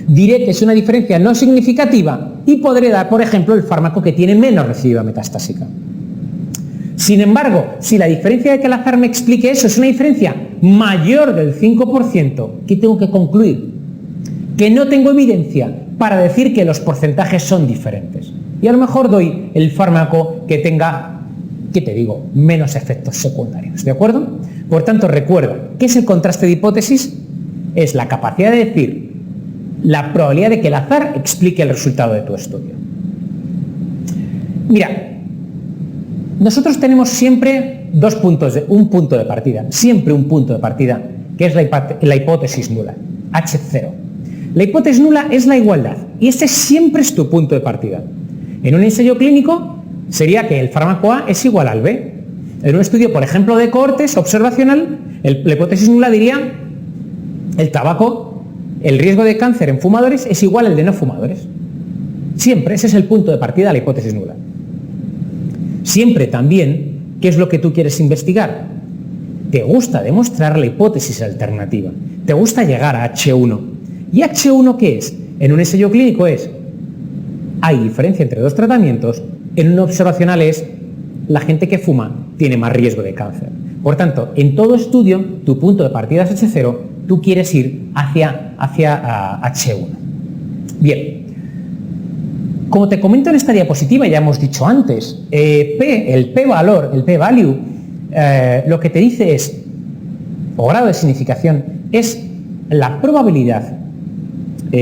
diré que es una diferencia no significativa y podré dar, por ejemplo, el fármaco que tiene menos recidiva metastásica. Sin embargo, si la diferencia de que el azar me explique eso es una diferencia mayor del 5%, ¿qué tengo que concluir? Que no tengo evidencia para decir que los porcentajes son diferentes. Y a lo mejor doy el fármaco que tenga, ¿qué te digo?, menos efectos secundarios, ¿de acuerdo? Por tanto, recuerda, ¿qué es el contraste de hipótesis? Es la capacidad de decir la probabilidad de que el azar explique el resultado de tu estudio. Mira, nosotros tenemos siempre un punto de partida, siempre un punto de partida, que es la hipótesis nula, H0. La hipótesis nula es la igualdad y este siempre es tu punto de partida. En un ensayo clínico sería que el fármaco A es igual al B. En un estudio, por ejemplo, de cohortes observacional, la hipótesis nula diría el tabaco, el riesgo de cáncer en fumadores es igual al de no fumadores. Siempre, ese es el punto de partida de la hipótesis nula. Siempre también, ¿qué es lo que tú quieres investigar? Te gusta demostrar la hipótesis alternativa. Te gusta llegar a H1. ¿Y H1 qué es? En un ensayo clínico hay diferencia entre dos tratamientos, en un observacional es la gente que fuma tiene más riesgo de cáncer. Por tanto, en todo estudio, tu punto de partida es H0, tú quieres ir hacia H1. Bien, como te comento en esta diapositiva, ya hemos dicho antes, el p-valor, el p-value, lo que te dice es, o grado de significación, es la probabilidad,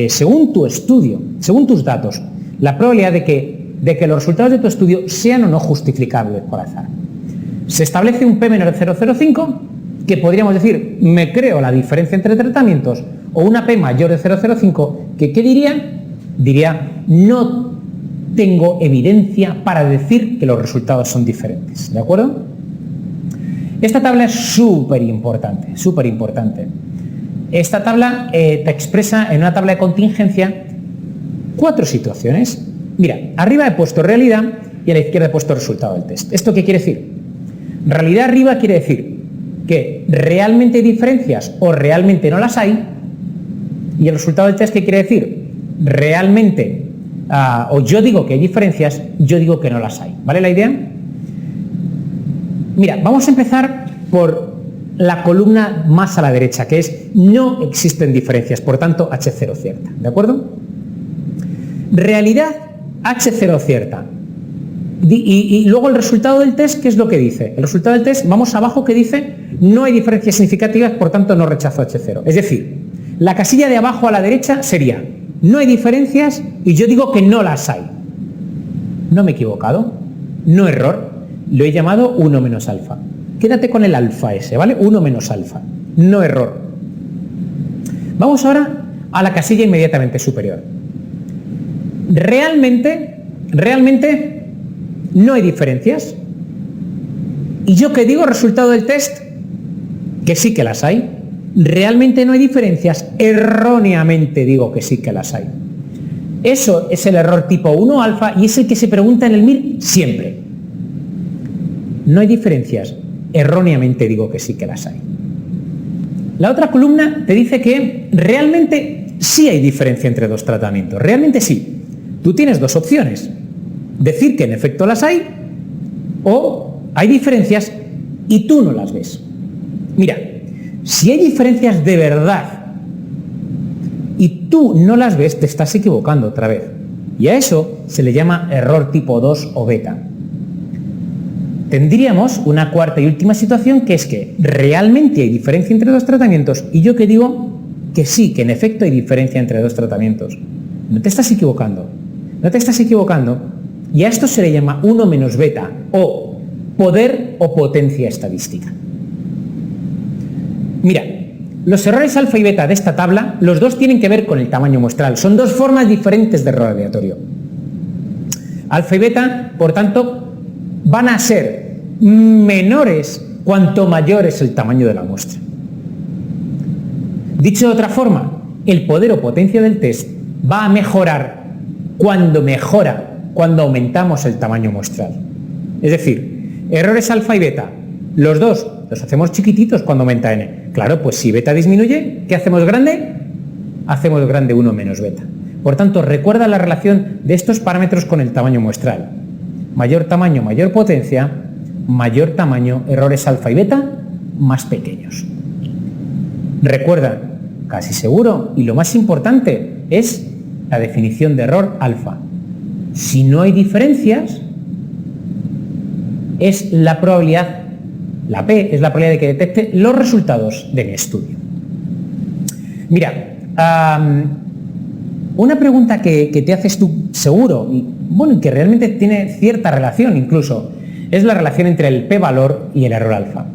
según tu estudio, según tus datos, la probabilidad de que los resultados de tu estudio sean o no justificables por azar. Se establece un p menor de 0,05, que podríamos decir, me creo la diferencia entre tratamientos, o una p mayor de 0,05, que ¿qué diría? Diría, no tengo evidencia para decir que los resultados son diferentes, ¿de acuerdo? Esta tabla es súper importante, súper importante. Esta tabla te expresa en una tabla de contingencia 4 situaciones. Mira, arriba he puesto realidad y a la izquierda he puesto resultado del test. ¿Esto qué quiere decir? Realidad arriba quiere decir que realmente hay diferencias o realmente no las hay, y el resultado del test, ¿qué quiere decir? Realmente, o yo digo que hay diferencias, yo digo que no las hay. ¿Vale la idea? Mira, vamos a empezar por la columna más a la derecha, que es no existen diferencias, por tanto H0 cierta. ¿De acuerdo? Realidad H0 cierta. Y luego el resultado del test, ¿qué es lo que dice? El resultado del test, vamos abajo, que dice no hay diferencias significativas, por tanto no rechazo H0. Es decir, la casilla de abajo a la derecha sería no hay diferencias y yo digo que no las hay. No me he equivocado, no error, lo he llamado 1 menos alfa. Quédate con el alfa ese, ¿vale? 1 menos alfa, no error. Vamos ahora a la casilla inmediatamente superior. Realmente no hay diferencias. Y yo que digo, resultado del test, que sí que las hay. Realmente no hay diferencias, erróneamente digo que sí que las hay. Eso es el error tipo 1 alfa y es el que se pregunta en el MIR siempre. No hay diferencias, erróneamente digo que sí que las hay. La otra columna te dice que realmente sí hay diferencia entre dos tratamientos, realmente sí. Tú tienes dos opciones, decir que en efecto las hay o hay diferencias y tú no las ves. Mira, si hay diferencias de verdad y tú no las ves, te estás equivocando otra vez. Y a eso se le llama error tipo 2 o beta. Tendríamos una cuarta y última situación, que es que realmente hay diferencia entre dos tratamientos y yo que digo que sí, que en efecto hay diferencia entre dos tratamientos. No te estás equivocando, no te estás equivocando, y a esto se le llama 1 menos beta o poder o potencia estadística. Mira, los errores alfa y beta de esta tabla, los dos tienen que ver con el tamaño muestral. Son dos formas diferentes de error aleatorio. Alfa y beta, por tanto, van a ser menores cuanto mayor es el tamaño de la muestra. Dicho de otra forma, el poder o potencia del test va a mejorar cuando aumentamos el tamaño muestral. Es decir, errores alfa y beta, los dos los hacemos chiquititos cuando aumenta n. Claro, pues si beta disminuye, ¿qué hacemos grande? Hacemos grande 1 menos beta. Por tanto, recuerda la relación de estos parámetros con el tamaño muestral. Mayor tamaño, mayor potencia, mayor tamaño, errores alfa y beta más pequeños. Recuerda, casi seguro, y lo más importante es la definición de error alfa. Si no hay diferencias, es la probabilidad, la P es la probabilidad de que detecte los resultados de mi estudio. Mira, una pregunta que te haces tú seguro, y bueno, que realmente tiene cierta relación incluso, es la relación entre el p-valor y el error alfa.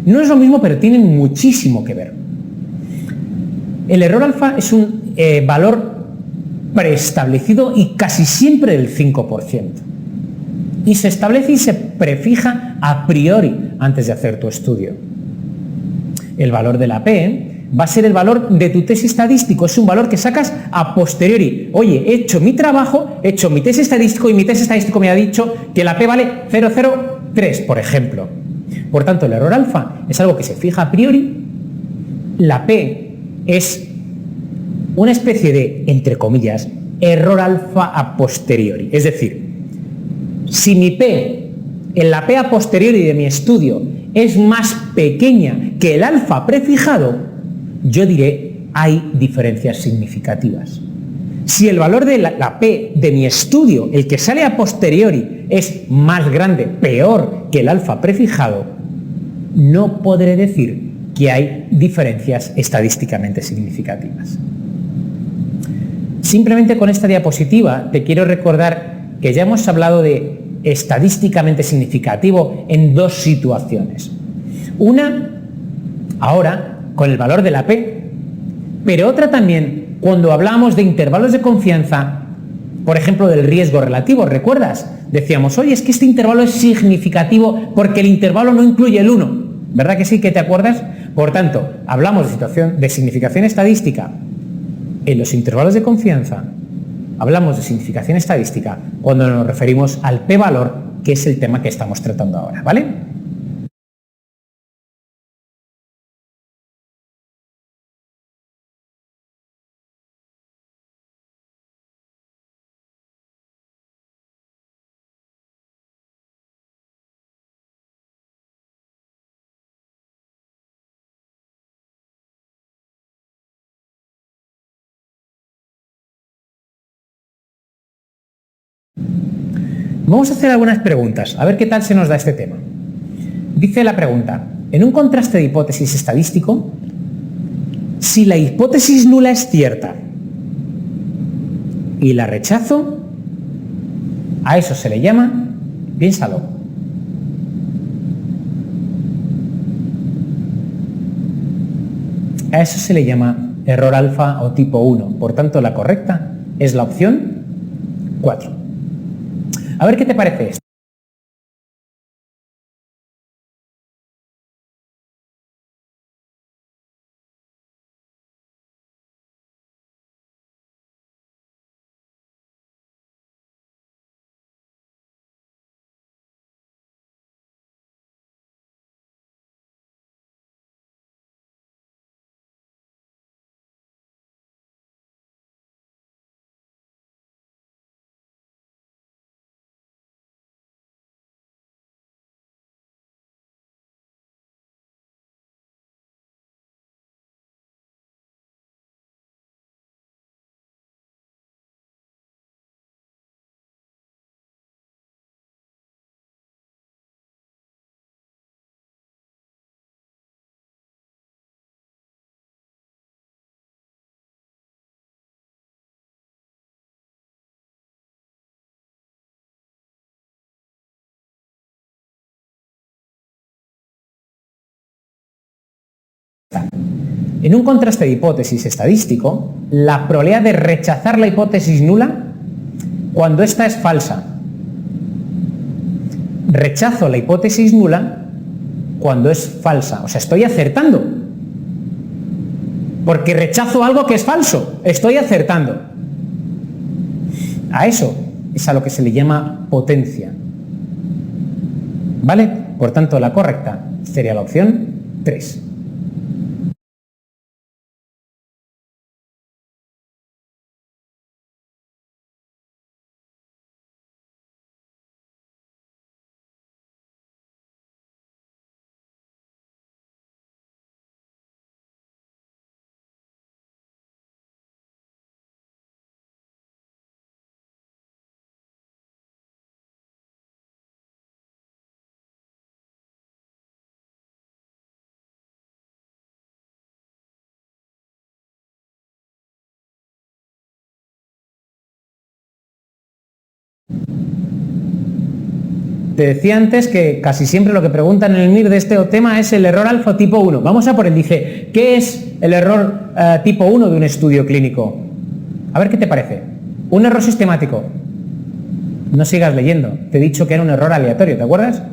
No es lo mismo, pero tienen muchísimo que ver. El error alfa es un valor preestablecido y casi siempre del 5%. Y se establece y se prefija a priori antes de hacer tu estudio. El valor de la P va a ser el valor de tu test estadístico, es un valor que sacas a posteriori. Oye, he hecho mi trabajo, he hecho mi test estadístico y mi test estadístico me ha dicho que la P vale 0,03, por ejemplo. Por tanto, el error alfa es algo que se fija a priori, la P es una especie de, entre comillas, error alfa a posteriori. Es decir, si mi P, en la P a posteriori de mi estudio, es más pequeña que el alfa prefijado, yo diré hay diferencias significativas. Si el valor de la P de mi estudio, el que sale a posteriori, es más grande, peor que el alfa prefijado, no podré decir que hay diferencias estadísticamente significativas. Simplemente con esta diapositiva te quiero recordar que ya hemos hablado de estadísticamente significativo en dos situaciones. Una, ahora, con el valor de la P, pero otra también cuando hablamos de intervalos de confianza, por ejemplo, del riesgo relativo. ¿Recuerdas? Decíamos, oye, es que este intervalo es significativo porque el intervalo no incluye el 1. ¿Verdad que sí que te acuerdas? Por tanto, hablamos de situación de significación estadística en los intervalos de confianza. Hablamos de significación estadística cuando nos referimos al p-valor, que es el tema que estamos tratando ahora, ¿vale? Vamos a hacer algunas preguntas, a ver qué tal se nos da este tema. Dice la pregunta, en un contraste de hipótesis estadístico, si la hipótesis nula es cierta y la rechazo, a eso se le llama, piénsalo, a eso se le llama error alfa o tipo 1. Por tanto, la correcta es la opción 4. A ver qué te parece esto. En un contraste de hipótesis estadístico, la probabilidad de rechazar la hipótesis nula cuando ésta es falsa. Rechazo la hipótesis nula cuando es falsa. O sea, estoy acertando. Porque rechazo algo que es falso. Estoy acertando. A eso es a lo que se le llama potencia. ¿Vale? Por tanto, la correcta sería la opción 3. Te decía antes que casi siempre lo que preguntan en el MIR de este tema es el error alfa tipo 1. Vamos a por él. Dice, ¿qué es el error tipo 1 de un estudio clínico? A ver qué te parece. Un error sistemático. No sigas leyendo. Te he dicho que era un error aleatorio, ¿te acuerdas?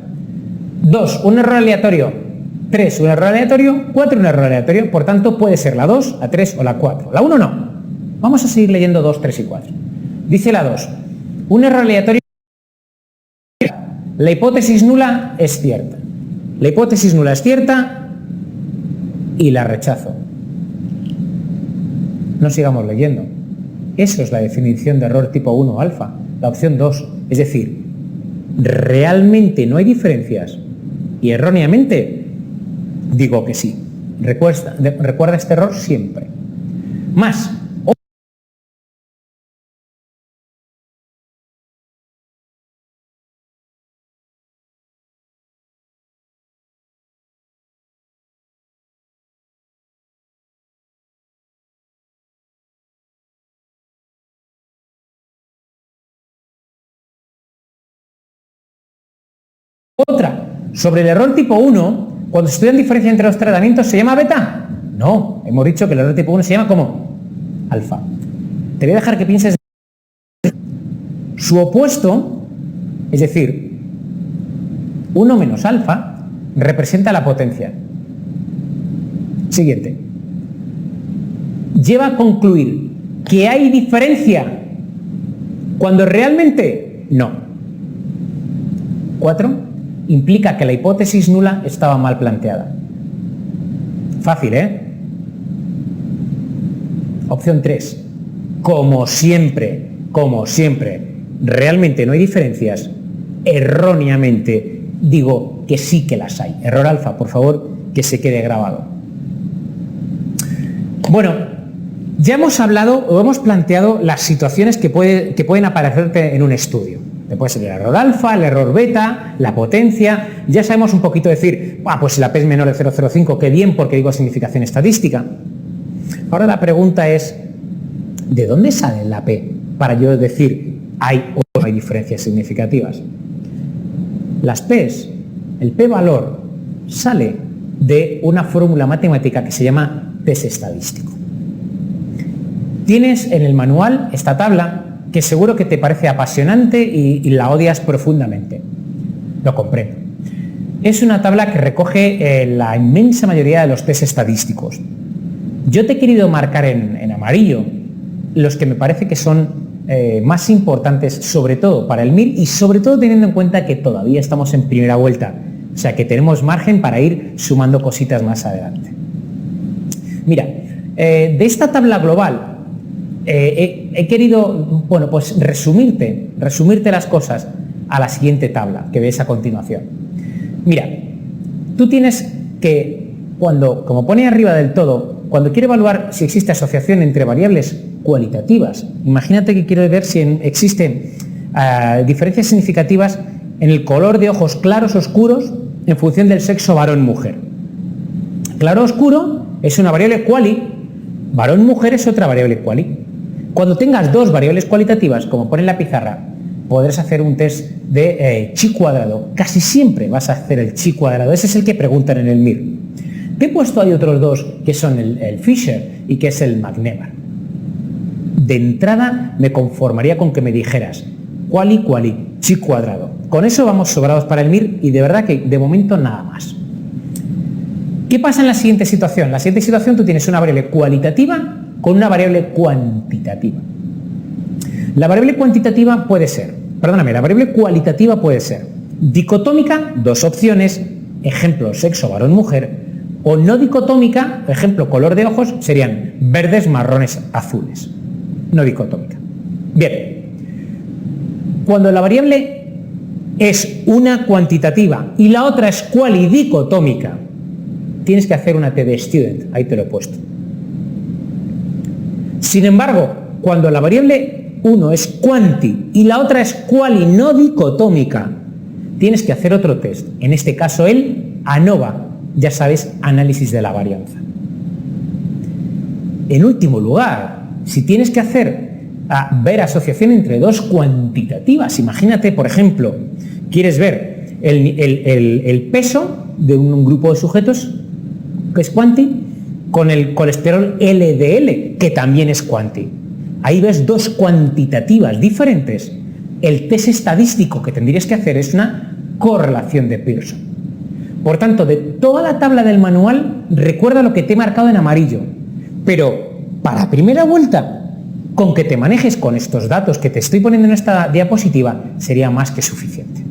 2, un error aleatorio. 3, un error aleatorio. 4, un error aleatorio. Por tanto, puede ser la 2, la 3 o la 4. La 1 no. Vamos a seguir leyendo 2, 3 y 4. Dice la 2. Un error aleatorio. La hipótesis nula es cierta. La hipótesis nula es cierta y la rechazo. No sigamos leyendo. Eso es la definición de error tipo 1 alfa. La opción 2. Es decir, realmente no hay diferencias y erróneamente digo que sí. Recuerda este error siempre. Más. Otra, sobre el error tipo 1, cuando se estudian diferencia entre los tratamientos, ¿se llama beta? No, hemos dicho que el error tipo 1 se llama ¿cómo? Alfa. Te voy a dejar que pienses. Su opuesto, es decir, 1 menos alfa, representa la potencia. Siguiente. Lleva a concluir que hay diferencia cuando realmente no. 4. Implica que la hipótesis nula estaba mal planteada. Fácil, ¿eh? Opción 3. Como siempre, realmente no hay diferencias. Erróneamente digo que sí que las hay. Error alfa, por favor, que se quede grabado. Bueno, ya hemos hablado o hemos planteado las situaciones que pueden aparecerte en un estudio. Puede ser el error alfa, el error beta, la potencia. Ya sabemos un poquito decir, pues si la P es menor de 0,05, qué bien, porque digo significación estadística. Ahora la pregunta es, ¿de dónde sale la P para yo decir hay o no hay diferencias significativas? Las P's, el P-valor, sale de una fórmula matemática que se llama test estadístico. Tienes en el manual esta tabla que seguro que te parece apasionante y la odias profundamente. Lo comprendo. Es una tabla que recoge la inmensa mayoría de los test estadísticos. Yo te he querido marcar en amarillo los que me parece que son más importantes, sobre todo para el MIR y sobre todo teniendo en cuenta que todavía estamos en primera vuelta. O sea que tenemos margen para ir sumando cositas más adelante. Mira, de esta tabla global, he querido, bueno, pues resumirte las cosas a la siguiente tabla que ves a continuación. Mira, tú tienes que, como pone arriba del todo, cuando quiero evaluar si existe asociación entre variables cualitativas, imagínate que quiero ver si existen diferencias significativas en el color de ojos claros o oscuros en función del sexo varón-mujer. Claro oscuro es una variable quali, varón-mujer es otra variable quali. Cuando tengas dos variables cualitativas, como pone en la pizarra, podrás hacer un test de chi cuadrado. Casi siempre vas a hacer el chi cuadrado. Ese es el que preguntan en el MIR. Te he puesto ahí otros dos, que son el Fisher y que es el McNemar. De entrada me conformaría con que me dijeras quali, chi cuadrado. Con eso vamos sobrados para el MIR y de verdad que de momento nada más. ¿Qué pasa en la siguiente situación? En la siguiente situación tú tienes una variable cualitativa con una variable cuantitativa. La variable cuantitativa puede ser, la variable cualitativa puede ser dicotómica, dos opciones, ejemplo sexo varón-mujer, o no dicotómica, ejemplo color de ojos, serían verdes, marrones, azules. No dicotómica. Bien, cuando la variable es una cuantitativa y la otra es cualidicotómica, tienes que hacer una T de student, ahí te lo he puesto. Sin embargo, cuando la variable 1 es quanti y la otra es quali no dicotómica, tienes que hacer otro test, en este caso el ANOVA, ya sabes, análisis de la varianza. En último lugar, si tienes que hacer a ver asociación entre dos cuantitativas. Imagínate, por ejemplo, quieres ver el peso de un grupo de sujetos, que es cuanti, con el colesterol LDL, que también es cuanti. Ahí ves dos cuantitativas diferentes. El test estadístico que tendrías que hacer es una correlación de Pearson. Por tanto, de toda la tabla del manual, recuerda lo que te he marcado en amarillo. Pero para primera vuelta, con que te manejes con estos datos que te estoy poniendo en esta diapositiva, sería más que suficiente.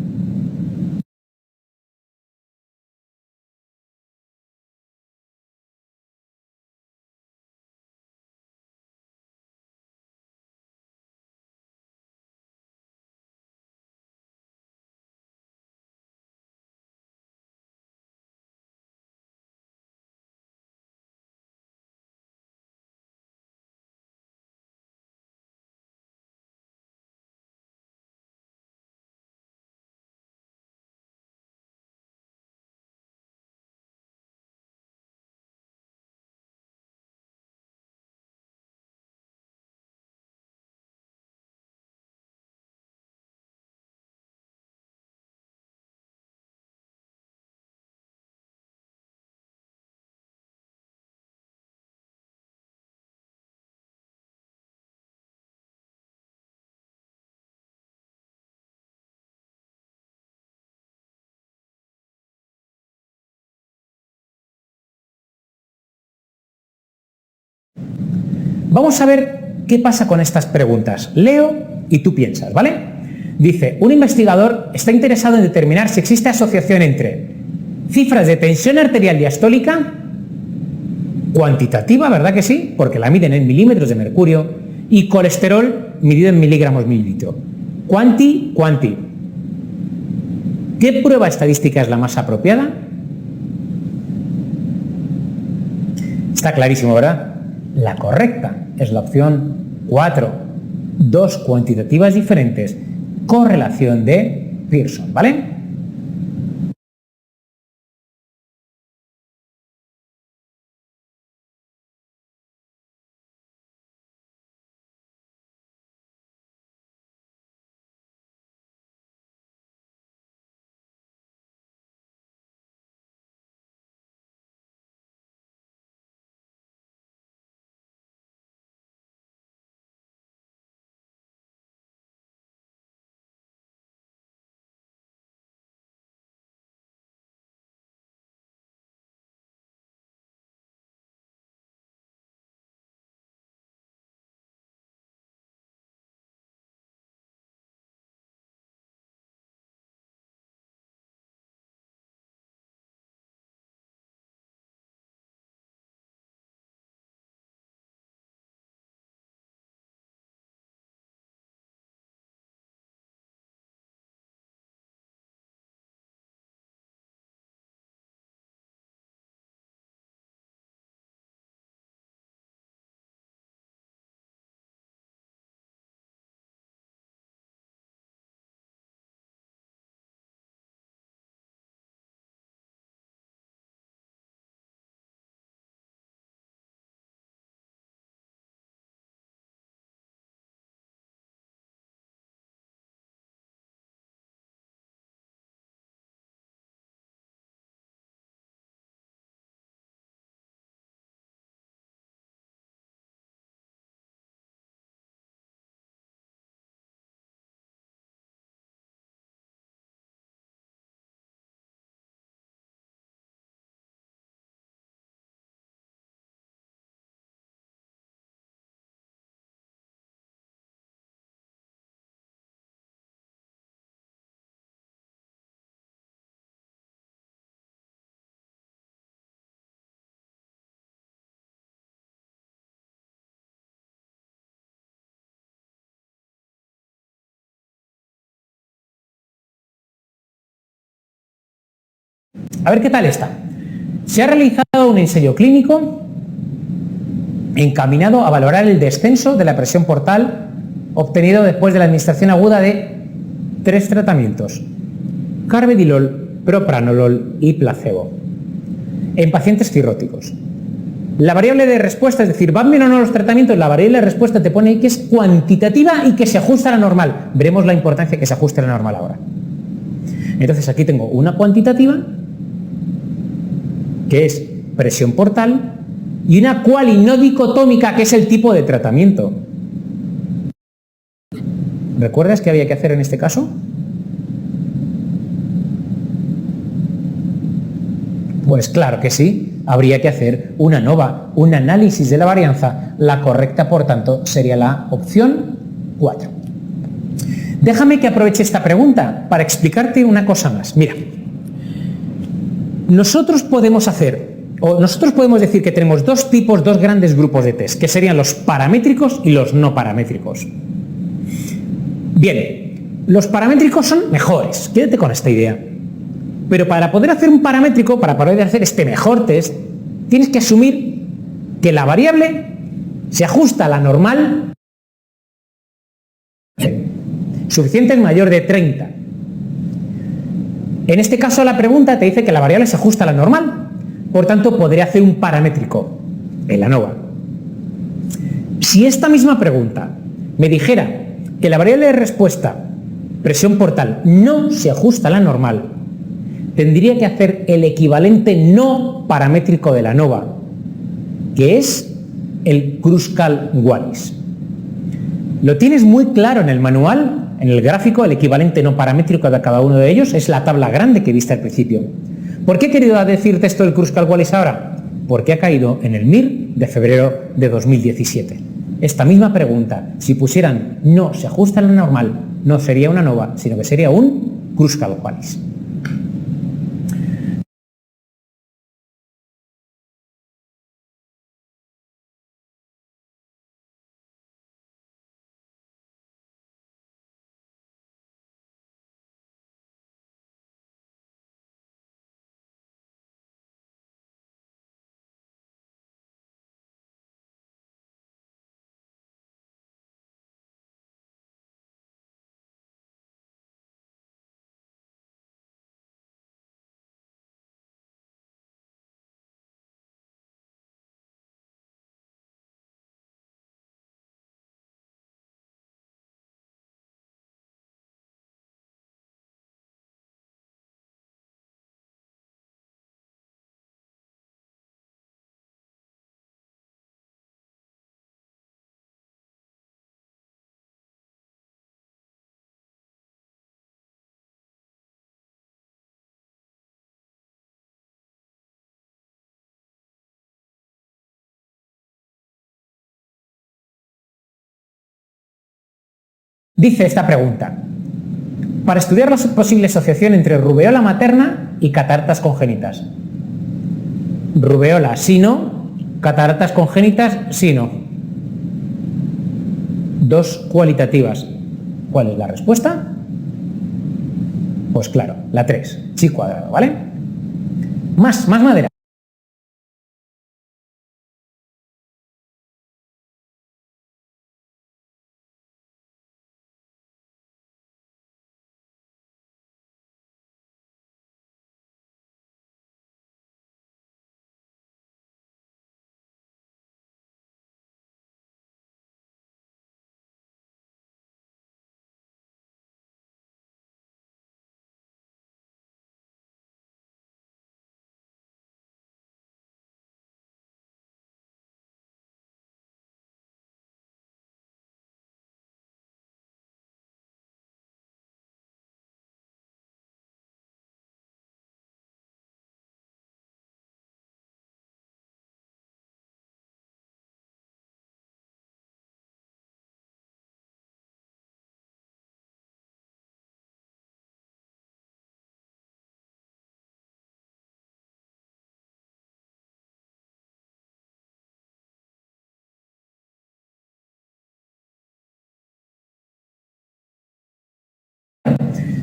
Vamos a ver qué pasa con estas preguntas. Leo y tú piensas, ¿vale? Dice, un investigador está interesado en determinar si existe asociación entre cifras de tensión arterial diastólica, cuantitativa, ¿verdad que sí? Porque la miden en milímetros de mercurio, y colesterol medido en miligramos mililitro. Cuanti. ¿Qué prueba estadística es la más apropiada? Está clarísimo, ¿verdad? La correcta es la opción 4. Dos cuantitativas diferentes. Correlación de Pearson, ¿vale? A ver qué tal está. Se ha realizado un ensayo clínico encaminado a valorar el descenso de la presión portal obtenido después de la administración aguda de 3 tratamientos: carvedilol, propranolol y placebo, en pacientes cirróticos. La variable de respuesta, es decir, ¿van bien o no los tratamientos? La variable de respuesta te pone ahí que es cuantitativa y que se ajusta a la normal. Veremos la importancia que se ajuste a la normal ahora. Entonces aquí tengo una cuantitativa, que es presión portal, y una quali no dicotómica, que es el tipo de tratamiento. ¿Recuerdas qué había que hacer en este caso? Pues claro que sí, habría que hacer una ANOVA, un análisis de la varianza. La correcta, por tanto, sería la opción 4. Déjame que aproveche esta pregunta para explicarte una cosa más. Mira, nosotros podemos decir que tenemos dos grandes grupos de test, que serían los paramétricos y los no paramétricos. Bien, los paramétricos son mejores, quédate con esta idea. Pero para poder hacer un paramétrico, para poder hacer este mejor test, tienes que asumir que la variable se ajusta a la normal suficiente es mayor de 30. En este caso la pregunta te dice que la variable se ajusta a la normal, por tanto podré hacer un paramétrico, el ANOVA. Si esta misma pregunta me dijera que la variable de respuesta, presión portal, no se ajusta a la normal, tendría que hacer el equivalente no paramétrico de la ANOVA, que es el Kruskal-Wallis. Lo tienes muy claro en el manual, en el gráfico, el equivalente no paramétrico de cada uno de ellos es la tabla grande que viste al principio. ¿Por qué he querido decirte esto del Kruskal-Wallis ahora? Porque ha caído en el MIR de febrero de 2017. Esta misma pregunta, si pusieran no se ajusta a la normal, no sería una ANOVA, sino que sería un Kruskal-Wallis. Dice esta pregunta: para estudiar la posible asociación entre rubeola materna y cataratas congénitas. Rubeola sí no, cataratas congénitas sí no. Dos cualitativas. ¿Cuál es la respuesta? Pues claro, la 3, chi cuadrado, ¿vale? Más madera.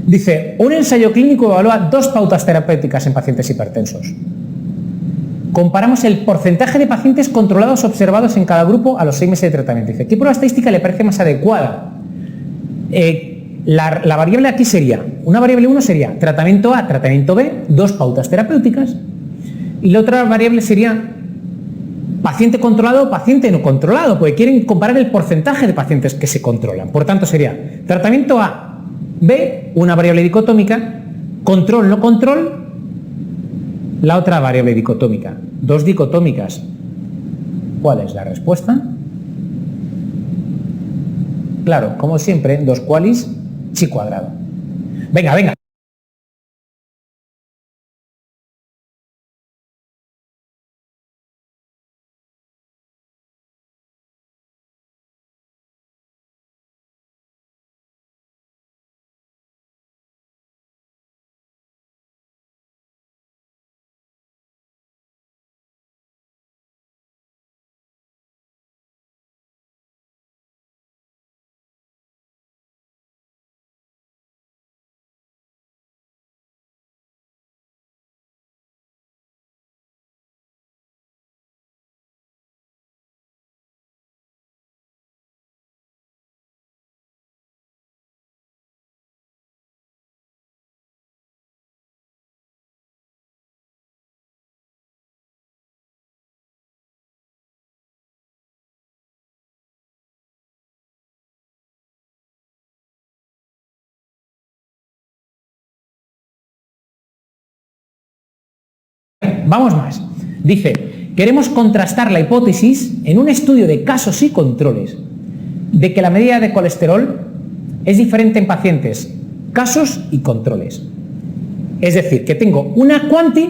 Dice, un ensayo clínico evalúa 2 pautas terapéuticas en pacientes hipertensos. Comparamos el porcentaje de pacientes controlados observados en cada grupo a los 6 meses de tratamiento. Dice, ¿qué prueba estadística le parece más adecuada? La variable aquí sería, una variable 1 sería tratamiento A, tratamiento B, 2 pautas terapéuticas, y la otra variable sería paciente controlado, paciente no controlado, porque quieren comparar el porcentaje de pacientes que se controlan. Por tanto, sería tratamiento A, B, una variable dicotómica, control, no control, la otra variable dicotómica. Dos dicotómicas. ¿Cuál es la respuesta? Claro, como siempre, dos qualis, chi cuadrado. Venga, venga. Vamos más. Dice, queremos contrastar la hipótesis en un estudio de casos y controles de que la medida de colesterol es diferente en pacientes, casos y controles. Es decir, que tengo una quanti,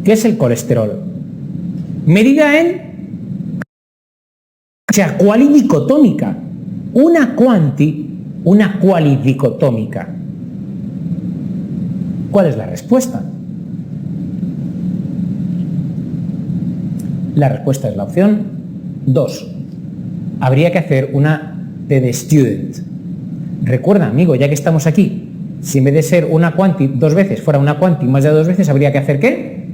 que es el colesterol, medida en, o sea, cualidicotómica. Una quanti, una cualidicotómica. ¿Cuál es la respuesta? La respuesta es la opción 2. Habría que hacer una TD Student. Recuerda, amigo, ya que estamos aquí, si en vez de ser una quanti dos veces fuera una quanti más de dos veces, habría que hacer ¿qué?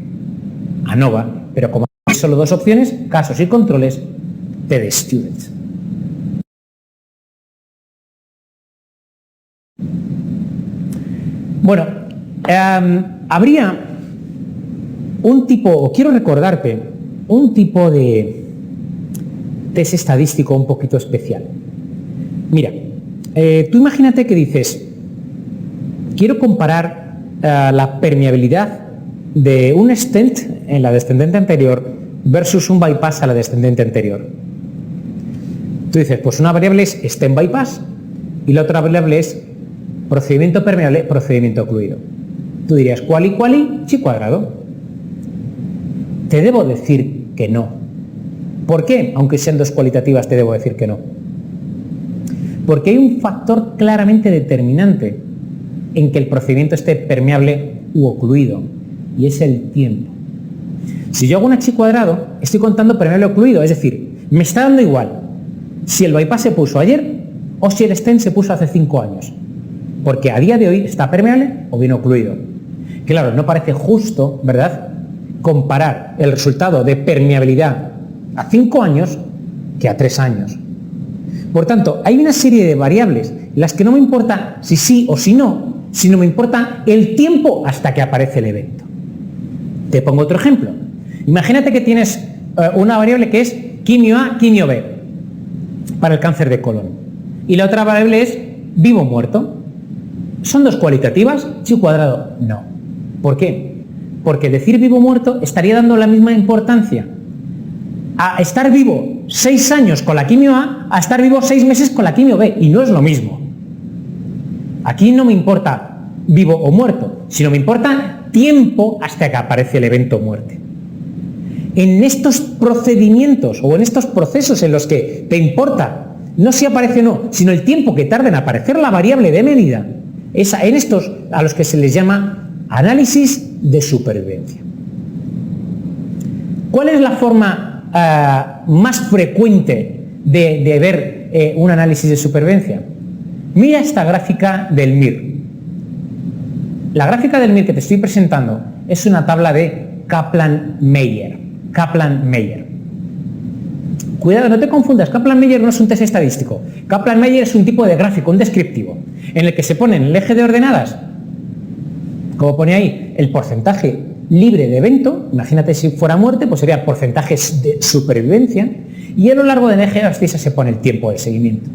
ANOVA. Pero como hay solo dos opciones, casos y controles, TD Student. Bueno, habría un tipo, o quiero recordarte, un tipo de test estadístico un poquito especial. Mira, tú imagínate que dices, quiero comparar la permeabilidad de un stent en la descendente anterior versus un bypass a la descendente anterior. Tú dices, pues una variable es stent bypass y la otra variable es procedimiento permeable, procedimiento ocluido. Tú dirías, quali, chi cuadrado. Te debo decir que no. ¿Por qué? Aunque sean dos cualitativas, te debo decir que no. Porque hay un factor claramente determinante en que el procedimiento esté permeable u ocluido, y es el tiempo. Si yo hago una chi cuadrado, estoy contando permeable o ocluido, es decir, me está dando igual si el bypass se puso ayer o si el stent se puso hace 5 años, porque a día de hoy está permeable o bien ocluido. Claro, no parece justo, ¿verdad?, comparar el resultado de permeabilidad a 5 años que a 3 años. Por tanto, hay una serie de variables en las que no me importa si sí o si no, sino me importa el tiempo hasta que aparece el evento. Te pongo otro ejemplo. Imagínate que tienes una variable que es quimio A, quimio B para el cáncer de colon, y la otra variable es vivo o muerto. ¿Son dos cualitativas? ¿Chi cuadrado? No. ¿Por qué? Porque decir vivo o muerto estaría dando la misma importancia a estar vivo 6 años con la quimio A estar vivo 6 meses con la quimio B, y no es lo mismo. Aquí no me importa vivo o muerto, sino me importa tiempo hasta que aparece el evento muerte. En estos procedimientos o en estos procesos en los que te importa no si aparece o no, sino el tiempo que tarda en aparecer la variable de medida, en estos a los que se les llama análisis de supervivencia. ¿Cuál es la forma más frecuente de ver un análisis de supervivencia? Mira esta gráfica del MIR. La gráfica del MIR que te estoy presentando es una tabla de Kaplan-Meier. Kaplan-Meier. Cuidado, no te confundas, Kaplan-Meier no es un test estadístico. Kaplan-Meier es un tipo de gráfico, un descriptivo, en el que se pone en el eje de ordenadas, como pone ahí, el porcentaje libre de evento, imagínate si fuera muerte, pues sería porcentajes de supervivencia, y a lo largo de la eje abscisa se pone el tiempo de seguimiento.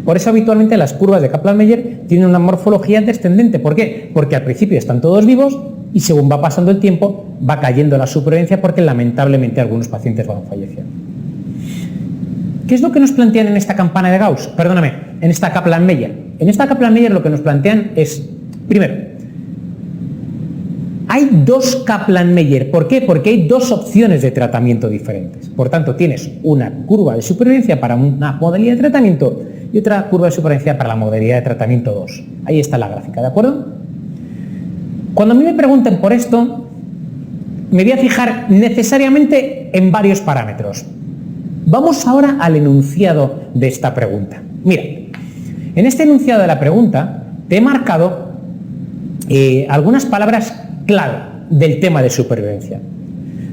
Por eso habitualmente las curvas de Kaplan-Meier tienen una morfología descendente. ¿Por qué? Porque al principio están todos vivos y según va pasando el tiempo va cayendo la supervivencia porque lamentablemente algunos pacientes van falleciendo. ¿Qué es lo que nos plantean en esta campana de Gauss? Perdóname, en esta Kaplan-Meier. En esta Kaplan-Meier lo que nos plantean es, primero, hay dos Kaplan-Meier. ¿Por qué? Porque hay dos opciones de tratamiento diferentes. Por tanto, tienes una curva de supervivencia para una modalidad de tratamiento y otra curva de supervivencia para la modalidad de tratamiento 2. Ahí está la gráfica, ¿de acuerdo? Cuando a mí me pregunten por esto, me voy a fijar necesariamente en varios parámetros. Vamos ahora al enunciado de esta pregunta. Mira, en este enunciado de la pregunta te he marcado algunas palabras clave del tema de supervivencia.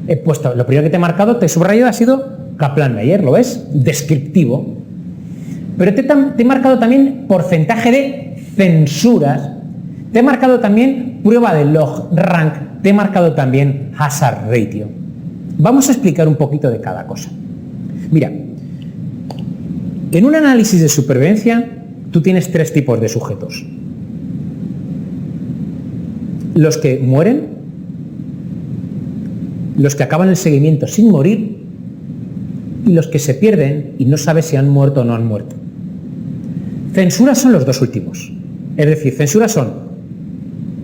He puesto, lo primero que te he marcado, te he subrayado, ha sido Kaplan-Meier, ¿lo ves? Descriptivo. Pero te he marcado también porcentaje de censuras, te he marcado también prueba de log rank, te he marcado también hazard ratio. Vamos a explicar un poquito de cada cosa. Mira, en un análisis de supervivencia tú tienes tres tipos de sujetos. Los que mueren, los que acaban el seguimiento sin morir y los que se pierden y no sabes si han muerto o no han muerto. Censuras son los dos últimos. Es decir, censuras son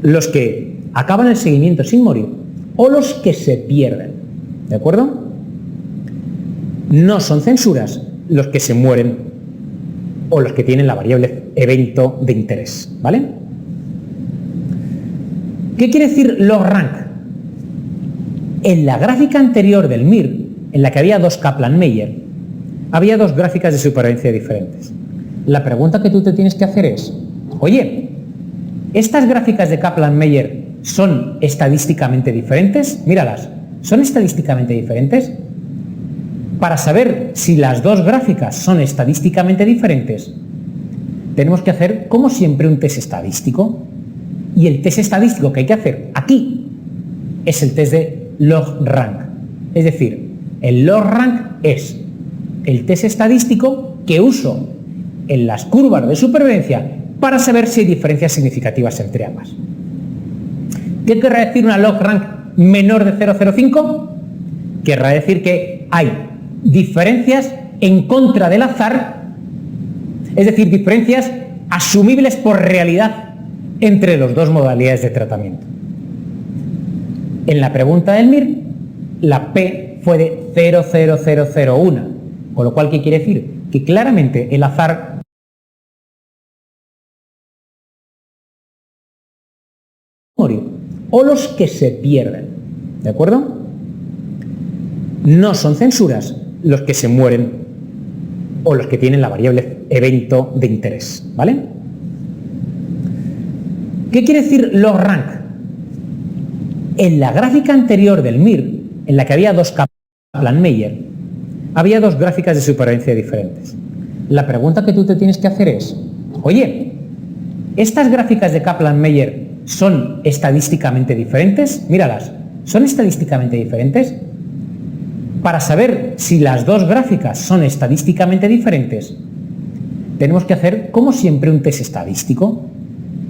los que acaban el seguimiento sin morir o los que se pierden. ¿De acuerdo? No son censuras los que se mueren o los que tienen la variable evento de interés. ¿Vale? ¿Qué quiere decir log rank? En la gráfica anterior del MIR, en la que había dos Kaplan-Meier, había dos gráficas de supervivencia diferentes. La pregunta que tú te tienes que hacer es, oye, ¿estas gráficas de Kaplan-Meier son estadísticamente diferentes? Míralas, ¿son estadísticamente diferentes? Para saber si las dos gráficas son estadísticamente diferentes, tenemos que hacer, como siempre, un test estadístico. Y el test estadístico que hay que hacer aquí es el test de log rank. Es decir, el log rank es el test estadístico que uso en las curvas de supervivencia para saber si hay diferencias significativas entre ambas. ¿Qué querrá decir una log rank menor de 0,05? Querrá decir que hay diferencias en contra del azar, es decir, diferencias asumibles por realidad entre las dos modalidades de tratamiento. En la pregunta del MIR, la P fue de 0,0001, con lo cual, ¿qué quiere decir? Que claramente el azar morir o los que se pierden, ¿de acuerdo? No son censuras los que se mueren o los que tienen la variable evento de interés, ¿vale? ¿Qué quiere decir log rank? En la gráfica anterior del MIR, en la que había dos Kaplan-Meier, había dos gráficas de supervivencia diferentes. La pregunta que tú te tienes que hacer es, oye, ¿estas gráficas de Kaplan-Meier son estadísticamente diferentes? Míralas, ¿son estadísticamente diferentes? Para saber si las dos gráficas son estadísticamente diferentes, tenemos que hacer, como siempre, un test estadístico.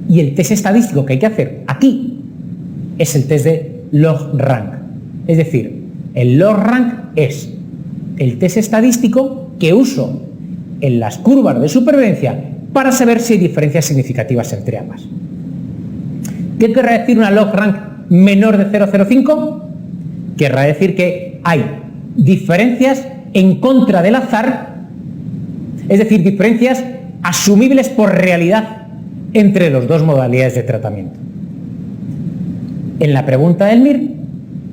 Y el test estadístico que hay que hacer aquí es el test de log rank. Es decir, el log rank es el test estadístico que uso en las curvas de supervivencia para saber si hay diferencias significativas entre ambas. ¿Qué querrá decir una log rank menor de 0,05? Querrá decir que hay diferencias en contra del azar, es decir, diferencias asumibles por realidad entre las dos modalidades de tratamiento. En la pregunta del MIR,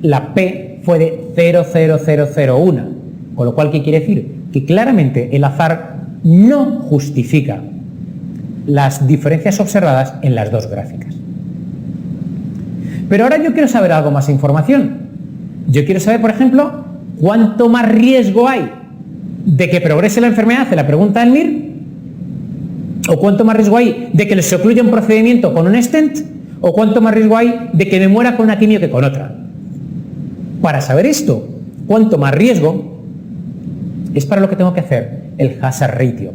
la P fue de 0,0001, con lo cual, ¿qué quiere decir? Que claramente el azar no justifica las diferencias observadas en las dos gráficas. Pero ahora yo quiero saber algo más de información. Yo quiero saber, por ejemplo, cuánto más riesgo hay de que progrese la enfermedad en la pregunta del MIR, o cuánto más riesgo hay de que se ocluya un procedimiento con un stent, ¿O cuánto más riesgo hay de que me muera con una quimio que con otra? Para saber esto, cuánto más riesgo, es para lo que tengo que hacer el hazard ratio.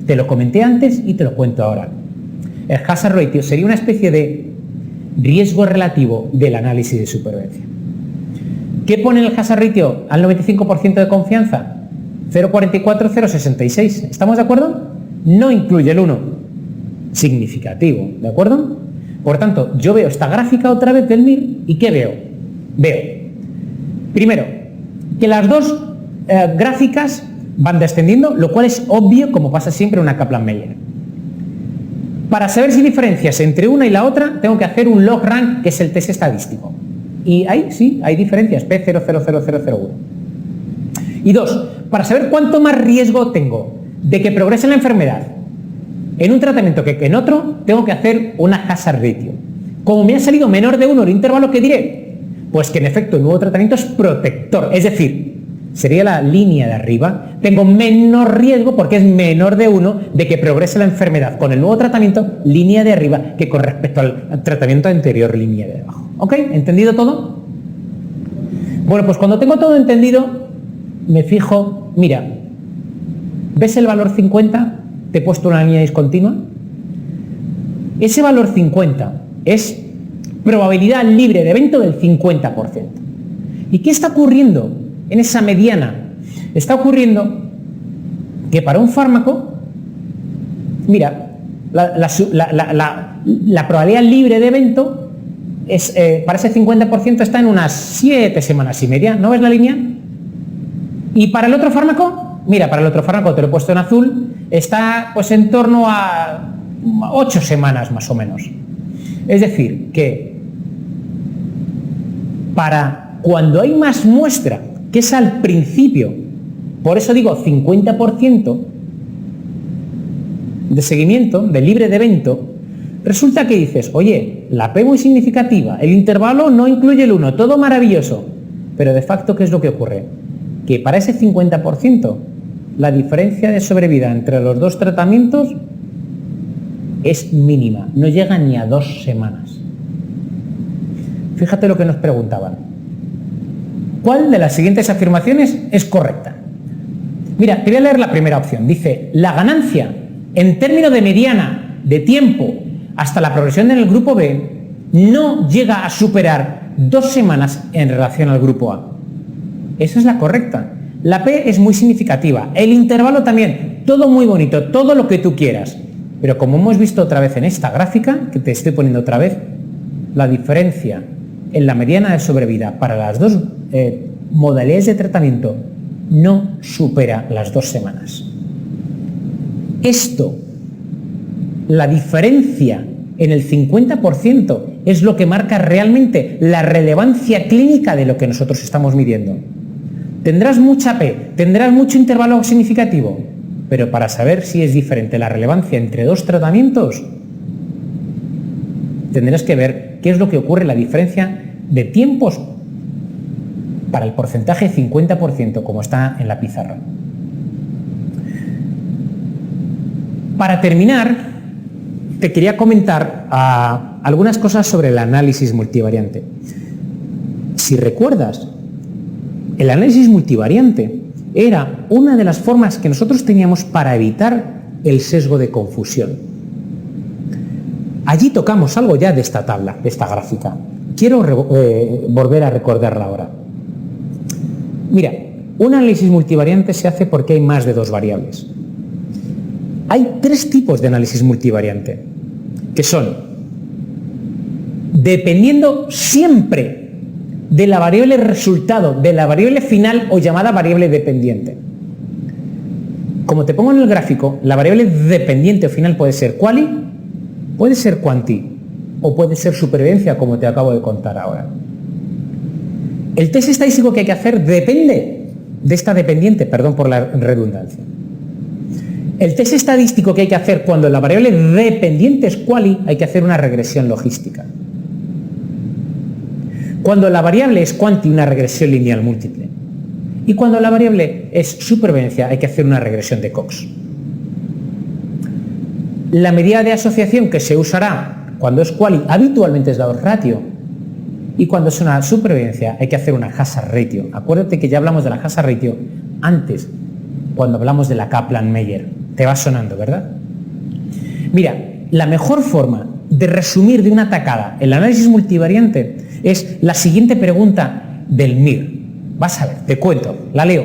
Te lo comenté antes y te lo cuento ahora. El hazard ratio sería una especie de riesgo relativo del análisis de supervivencia. ¿Qué pone el hazard ratio al 95% de confianza? 0,44, 0,66. ¿Estamos de acuerdo? No incluye el 1. Significativo, ¿de acuerdo? Por tanto, yo veo esta gráfica otra vez del MIR y ¿qué veo? Veo, primero, que las dos gráficas van descendiendo, lo cual es obvio, como pasa siempre en una Kaplan-Meier. Para saber si hay diferencias entre una y la otra, tengo que hacer un log rank, que es el test estadístico. Y ahí sí, hay diferencias, P0,00001. Y dos, para saber cuánto más riesgo tengo de que progrese la enfermedad en un tratamiento que en otro, tengo que hacer una hazard ratio. Como me ha salido menor de 1 el intervalo, ¿qué diré? Pues que en efecto el nuevo tratamiento es protector, es decir, sería la línea de arriba, tengo menor riesgo porque es menor de 1 de que progrese la enfermedad con el nuevo tratamiento, línea de arriba, que con respecto al tratamiento anterior, línea de abajo. ¿Ok? ¿Entendido todo? Bueno, pues cuando tengo todo entendido, me fijo, mira, ¿ves el valor 50? Te he puesto una línea discontinua. Ese valor 50 es probabilidad libre de evento del 50%. ¿Y qué está ocurriendo en esa mediana? Está ocurriendo que para un fármaco, mira, la probabilidad libre de evento es, para ese 50% está en unas 7 semanas y media. ¿No ves la línea? Y para el otro fármaco, mira, para el otro fármaco te lo he puesto en azul, está pues en torno a 8 semanas más o menos. Es decir, que para cuando hay más muestra, que es al principio, por eso digo 50% de seguimiento, de libre de evento, resulta que dices, oye, la P muy significativa, el intervalo no incluye el 1, todo maravilloso, pero de facto, ¿qué es lo que ocurre? Que para ese 50%, la diferencia de sobrevida entre los dos tratamientos es mínima, no llega ni a 2 semanas. Fíjate lo que nos preguntaban. ¿Cuál de las siguientes afirmaciones es correcta? Mira, te voy a leer la primera opción. Dice, la ganancia en términos de mediana de tiempo hasta la progresión en el grupo B no llega a superar 2 semanas en relación al grupo A. Esa es la correcta. La P es muy significativa, el intervalo también, todo muy bonito, todo lo que tú quieras. Pero como hemos visto otra vez en esta gráfica, que te estoy poniendo otra vez, la diferencia en la mediana de sobrevida para las dos modalidades de tratamiento no supera las 2 semanas. Esto, la diferencia en el 50%, es lo que marca realmente la relevancia clínica de lo que nosotros estamos midiendo. Tendrás mucha P, tendrás mucho intervalo significativo, pero para saber si es diferente la relevancia entre 2 tratamientos, tendrás que ver qué es lo que ocurre, la diferencia de tiempos para el porcentaje 50%, como está en la pizarra. Para terminar, te quería comentar algunas cosas sobre el análisis multivariante. Si recuerdas, el análisis multivariante era una de las formas que nosotros teníamos para evitar el sesgo de confusión. Allí tocamos algo ya de esta tabla, de esta gráfica. Quiero volver a recordarla ahora. Mira, un análisis multivariante se hace porque hay más de 2 variables. Hay 3 tipos de análisis multivariante, que son, dependiendo siempre de la variable resultado, de la variable final o llamada variable dependiente. Como te pongo en el gráfico, la variable dependiente o final puede ser quali, puede ser quanti o puede ser supervivencia, como te acabo de contar ahora. El test estadístico que hay que hacer depende de esta dependiente, perdón por la redundancia. El test estadístico que hay que hacer cuando la variable dependiente es quali, hay que hacer una regresión logística. Cuando la variable es quanti, una regresión lineal múltiple. Y cuando la variable es supervivencia, hay que hacer una regresión de Cox. La medida de asociación que se usará cuando es quali, habitualmente es la odds ratio. Y cuando es una supervivencia hay que hacer una hazard ratio. Acuérdate que ya hablamos de la hazard ratio antes, cuando hablamos de la Kaplan-Meier. Te va sonando, ¿verdad? Mira, la mejor forma de resumir de una tacada el análisis multivariante es la siguiente pregunta del MIR. Vas a ver, te cuento, la leo.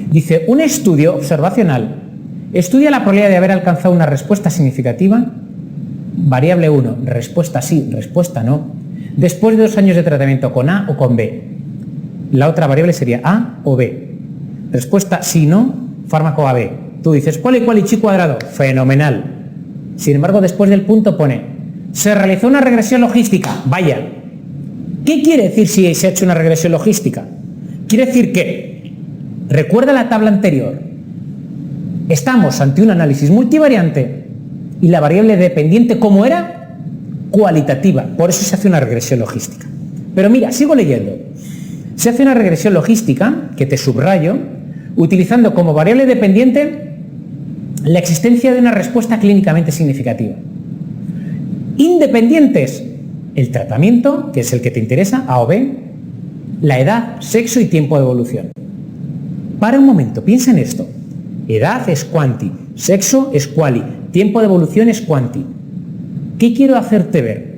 Dice, un estudio observacional estudia la probabilidad de haber alcanzado una respuesta significativa, variable 1, respuesta sí, respuesta no, después de 2 años de tratamiento con A o con B. La otra variable sería A o B. Respuesta sí, no, fármaco AB. Tú dices, ¿cuál y chi cuadrado? Fenomenal. Sin embargo, después del punto pone, se realizó una regresión logística. Vaya. ¿Qué quiere decir si se ha hecho una regresión logística? Quiere decir que, recuerda la tabla anterior, estamos ante un análisis multivariante y la variable dependiente, ¿cómo era? Cualitativa. Por eso se hace una regresión logística. Pero mira, sigo leyendo. Se hace una regresión logística, que te subrayo, utilizando como variable dependiente la existencia de una respuesta clínicamente significativa. Independientes, el tratamiento, que es el que te interesa, A o B, la edad, sexo y tiempo de evolución. Para un momento, piensa en esto. Edad es quanti, sexo es quali, tiempo de evolución es quanti. ¿Qué quiero hacerte ver?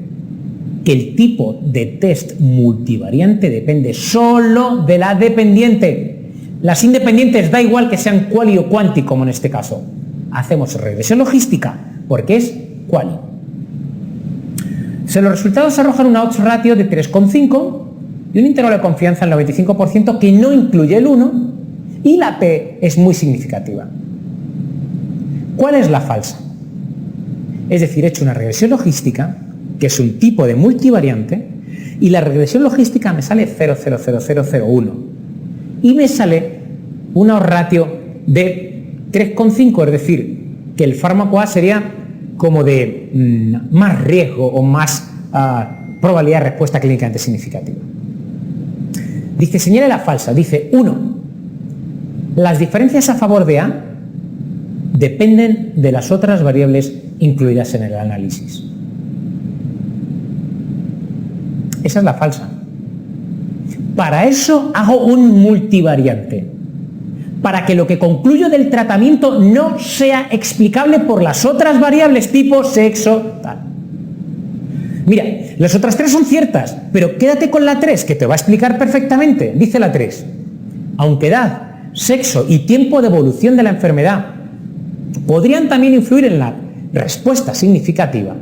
Que el tipo de test multivariante depende solo de la dependiente. Las independientes da igual que sean quali o quanti, como en este caso. Hacemos regresión logística porque es quali. Si los resultados arrojan una odds ratio de 3,5 y un intervalo de confianza del 95% que no incluye el 1 y la P es muy significativa. ¿Cuál es la falsa? Es decir, he hecho una regresión logística, que es un tipo de multivariante, y la regresión logística me sale 0,00001 y me sale una odds ratio de 3,5, es decir, que el fármaco A sería como de más riesgo o más probabilidad de respuesta clínicamente significativa. Dice, señale la falsa, dice 1. Las diferencias a favor de A dependen de las otras variables incluidas en el análisis. Esa es la falsa. Para eso hago un multivariante. Para que lo que concluyo del tratamiento no sea explicable por las otras variables tipo sexo, tal. Mira, las otras 3 son ciertas, pero quédate con la 3, que te va a explicar perfectamente. Dice la 3. Aunque edad, sexo y tiempo de evolución de la enfermedad podrían también influir en la respuesta significativa,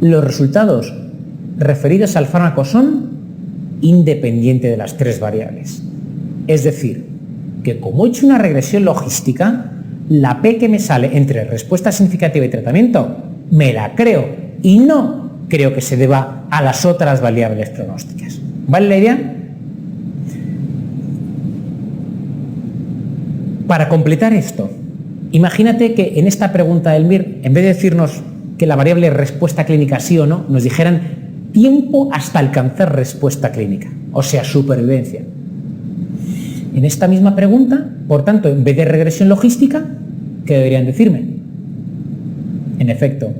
los resultados referidos al fármaco son independientes de las 3 variables. Es decir, que como he hecho una regresión logística, la P que me sale entre respuesta significativa y tratamiento, me la creo y no creo que se deba a las otras variables pronósticas. ¿Vale la idea? Para completar esto, imagínate que en esta pregunta del MIR, en vez de decirnos que la variable respuesta clínica sí o no, nos dijeran tiempo hasta alcanzar respuesta clínica, o sea, supervivencia. En esta misma pregunta, por tanto, en vez de regresión logística, ¿qué deberían decirme? En efecto,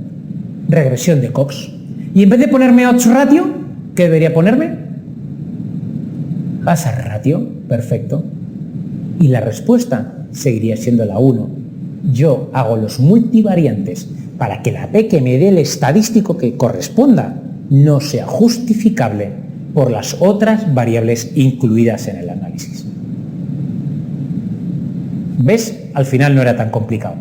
regresión de Cox. Y en vez de ponerme odds ratio, ¿qué debería ponerme? Hazard ratio, perfecto. Y la respuesta seguiría siendo la 1. Yo hago los multivariantes para que la P que me dé el estadístico que corresponda no sea justificable por las otras variables incluidas en el análisis. ¿Ves? Al final no era tan complicado.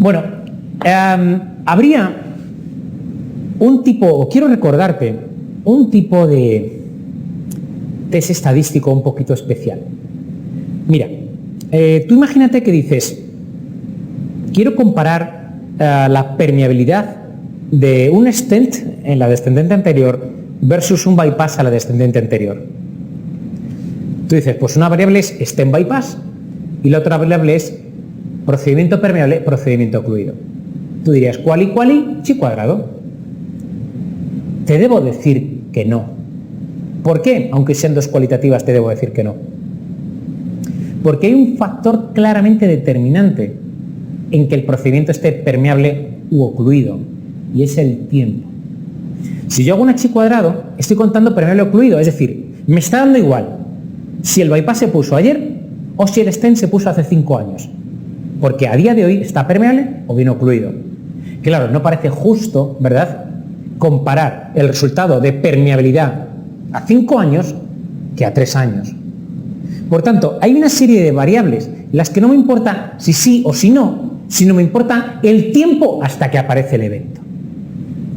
Bueno, habría un tipo, o quiero recordarte, un tipo de test estadístico un poquito especial. Mira, tú imagínate que dices, quiero comparar la permeabilidad de un stent en la descendente anterior versus un bypass a la descendente anterior. Tú dices, pues una variable es stent bypass y la otra variable es procedimiento permeable, procedimiento ocluido. Tú dirías, quali, chi cuadrado. Te debo decir que no. ¿Por qué? Aunque sean dos cualitativas, te debo decir que no. Porque hay un factor claramente determinante en que el procedimiento esté permeable u ocluido, y es el tiempo. Si yo hago una chi cuadrado, estoy contando permeable o ocluido, es decir, me está dando igual si el bypass se puso ayer o si el stent se puso hace 5 años. Porque a día de hoy está permeable o bien ocluido. Claro, no parece justo, ¿verdad?, comparar el resultado de permeabilidad a 5 años que a 3 años. Por tanto, hay una serie de variables en las que no me importa si sí o si no, sino me importa el tiempo hasta que aparece el evento.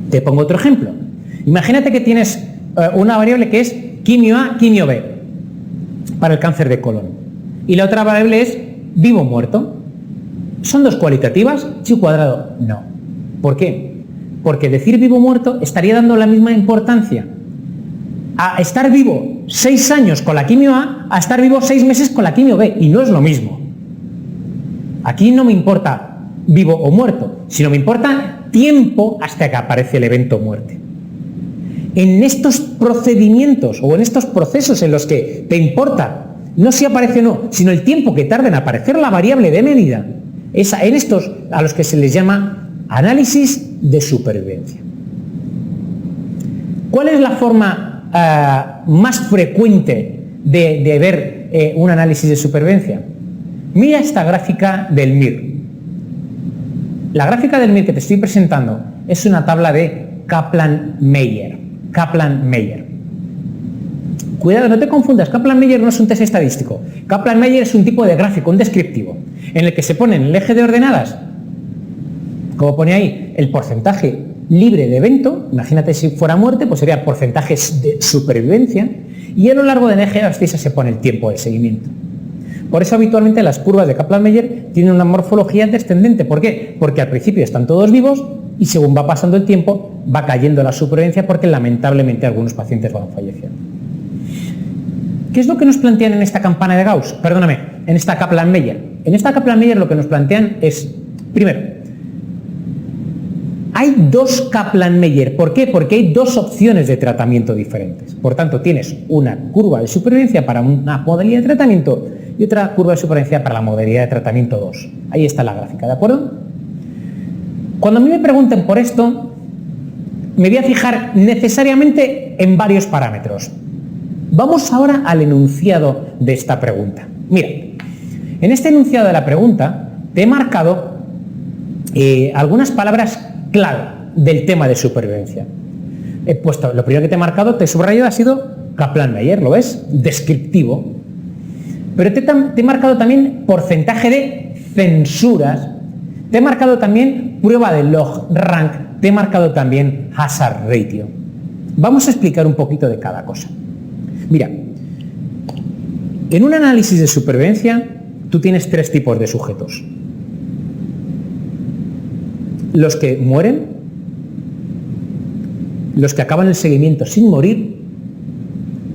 Te pongo otro ejemplo. Imagínate que tienes una variable que es quimio A, quimio B, para el cáncer de colon. Y la otra variable es vivo o muerto. ¿Son dos cualitativas? ¿Sí cuadrado? No. ¿Por qué? Porque decir vivo o muerto estaría dando la misma importancia a estar vivo 6 años con la quimio A estar vivo 6 meses con la quimio B, y no es lo mismo. Aquí no me importa vivo o muerto, sino me importa tiempo hasta que aparece el evento muerte. En estos procedimientos o en estos procesos en los que te importa no si aparece o no, sino el tiempo que tarda en aparecer la variable de medida, es en estos a los que se les llama análisis de supervivencia. ¿Cuál es la forma más frecuente de ver un análisis de supervivencia? Mira esta gráfica del MIR. La gráfica del MIR que te estoy presentando es una tabla de Kaplan-Meier. Kaplan-Meier. Cuidado, no te confundas, Kaplan-Meier no es un test estadístico. Kaplan-Meier es un tipo de gráfico, un descriptivo, en el que se pone en el eje de ordenadas, como pone ahí, el porcentaje libre de evento, imagínate si fuera muerte, pues sería porcentajes de supervivencia, y a lo largo del eje de abscisa se pone el tiempo de seguimiento. Por eso habitualmente las curvas de Kaplan-Meier tienen una morfología descendente. ¿Por qué? Porque al principio están todos vivos y según va pasando el tiempo va cayendo la supervivencia, porque lamentablemente algunos pacientes van falleciendo. ¿Qué es lo que nos plantean en esta campana de Gauss? Perdóname, en esta Kaplan-Meier. En esta Kaplan-Meier lo que nos plantean es, primero, hay dos Kaplan-Meier. ¿Por qué? Porque hay dos opciones de tratamiento diferentes. Por tanto, tienes una curva de supervivencia para una modalidad de tratamiento y otra curva de supervivencia para la modalidad de tratamiento 2. Ahí está la gráfica, ¿de acuerdo? Cuando a mí me pregunten por esto, me voy a fijar necesariamente en varios parámetros. Vamos ahora al enunciado de esta pregunta. Mira, en este enunciado de la pregunta te he marcado algunas palabras clave del tema de supervivencia. He puesto, lo primero que te he marcado, te he subrayado, ha sido Kaplan-Meier, ¿lo ves? Descriptivo. Pero te he marcado también porcentaje de censuras, te he marcado también prueba de log rank, te he marcado también hazard ratio. Vamos a explicar un poquito de cada cosa. Mira, en un análisis de supervivencia tú tienes tres tipos de sujetos. Los que mueren, los que acaban el seguimiento sin morir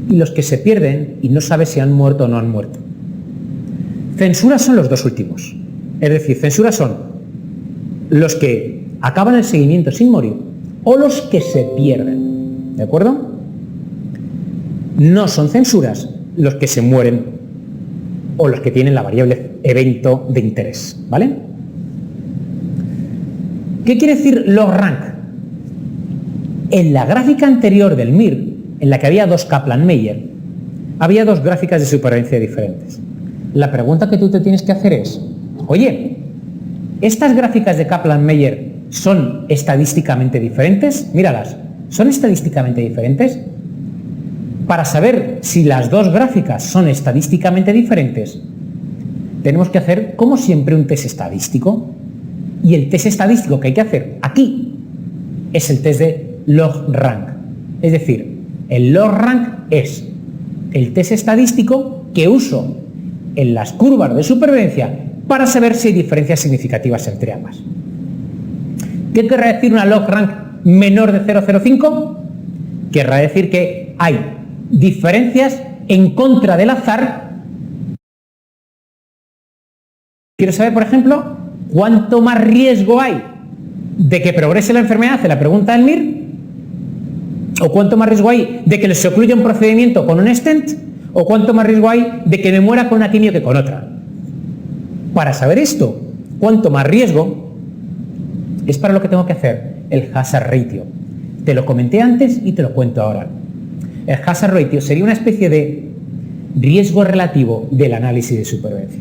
y los que se pierden y no sabes si han muerto o no han muerto. Censuras son los dos últimos. Es decir, censuras son los que acaban el seguimiento sin morir o los que se pierden. ¿De acuerdo? No son censuras los que se mueren o los que tienen la variable evento de interés. ¿Vale? ¿Qué quiere decir log rank? En la gráfica anterior del MIR, en la que había dos Kaplan-Meier, había dos gráficas de supervivencia diferentes. La pregunta que tú te tienes que hacer es, oye, ¿estas gráficas de Kaplan-Meier son estadísticamente diferentes? Míralas, ¿son estadísticamente diferentes? Para saber si las dos gráficas son estadísticamente diferentes, tenemos que hacer, como siempre, un test estadístico. Y el test estadístico que hay que hacer aquí es el test de log rank. Es decir, el log rank es el test estadístico que uso en las curvas de supervivencia para saber si hay diferencias significativas entre ambas. ¿Qué querrá decir una log rank menor de 0,05? Querrá decir que hay diferencias en contra del azar. Quiero saber, por ejemplo, ¿cuánto más riesgo hay de que progrese la enfermedad? Hace la pregunta del MIR. ¿O cuánto más riesgo hay de que se ocluya un procedimiento con un stent? ¿O cuánto más riesgo hay de que me muera con una quimio que con otra? Para saber esto, cuánto más riesgo, es para lo que tengo que hacer el hazard ratio. Te lo comenté antes y te lo cuento ahora. El hazard ratio sería una especie de riesgo relativo del análisis de supervivencia.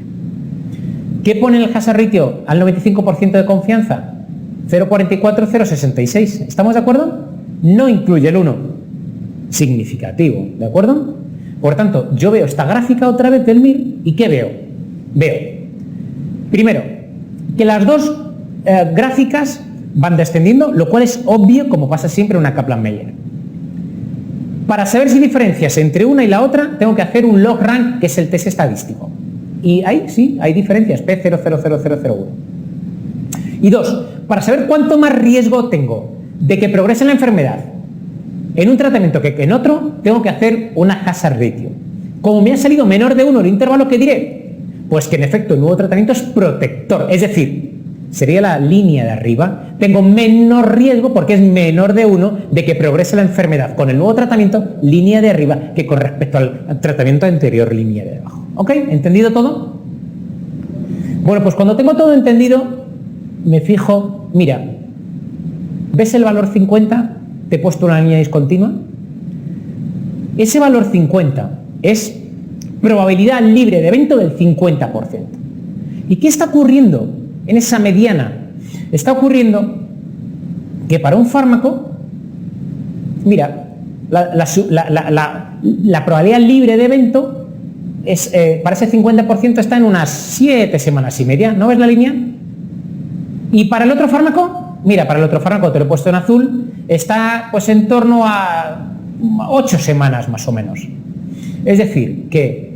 ¿Qué pone el hazard ratio al 95% de confianza? 0,44, 0,66. ¿Estamos de acuerdo? No incluye el 1. Significativo, ¿de acuerdo? Por tanto, yo veo esta gráfica otra vez del MIR y ¿qué veo? Veo, primero, que las dos gráficas van descendiendo, lo cual es obvio, como pasa siempre en una Kaplan-Meier. Para saber si diferencias entre una y la otra, tengo que hacer un log rank, que es el test estadístico. Y ahí sí, hay diferencias, P0,00001. Y dos, para saber cuánto más riesgo tengo de que progrese la enfermedad en un tratamiento que en otro, tengo que hacer una hazard ratio. Como me ha salido menor de 1 el intervalo, ¿qué diré? Pues que en efecto el nuevo tratamiento es protector, es decir, sería la línea de arriba, tengo menor riesgo porque es menor de 1 de que progrese la enfermedad con el nuevo tratamiento, línea de arriba, que con respecto al tratamiento anterior, línea de abajo. ¿Ok? ¿Entendido todo? Bueno, pues cuando tengo todo entendido, me fijo, mira, ¿ves el valor 50? Te he puesto una línea discontinua. Ese valor 50 es probabilidad libre de evento del 50%. ¿Y qué está ocurriendo en esa mediana? Está ocurriendo que para un fármaco, mira, la probabilidad libre de evento es, para ese 50% está en unas 7 semanas y media. ¿No ves la línea? Y para el otro fármaco, mira, para el otro fármaco te lo he puesto en azul, está pues en torno a 8 semanas más o menos. Es decir, que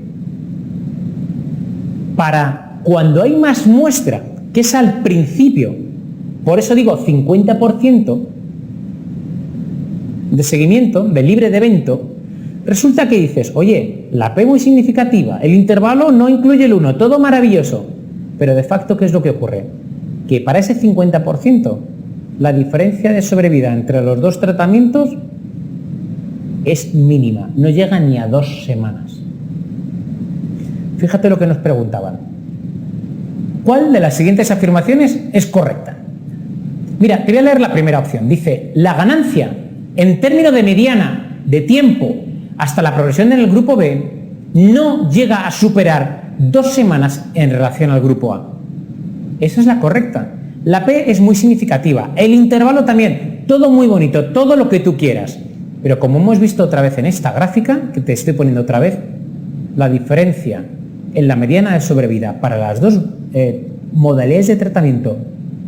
para cuando hay más muestra, que es al principio, por eso digo 50% de seguimiento, de libre de evento, resulta que dices, oye, la P muy significativa, el intervalo no incluye el 1, todo maravilloso, pero de facto, ¿qué es lo que ocurre? Que para ese 50%, la diferencia de sobrevida entre los dos tratamientos es mínima, no llega ni a 2 semanas. Fíjate lo que nos preguntaban. ¿Cuál de las siguientes afirmaciones es correcta? Mira, te voy a leer la primera opción. Dice, la ganancia en términos de mediana de tiempo hasta la progresión en el grupo B no llega a superar 2 semanas en relación al grupo A. Esa es la correcta. La P es muy significativa, el intervalo también, todo muy bonito, todo lo que tú quieras. Pero como hemos visto otra vez en esta gráfica, que te estoy poniendo otra vez, la diferencia en la mediana de sobrevida para las dos modalidades de tratamiento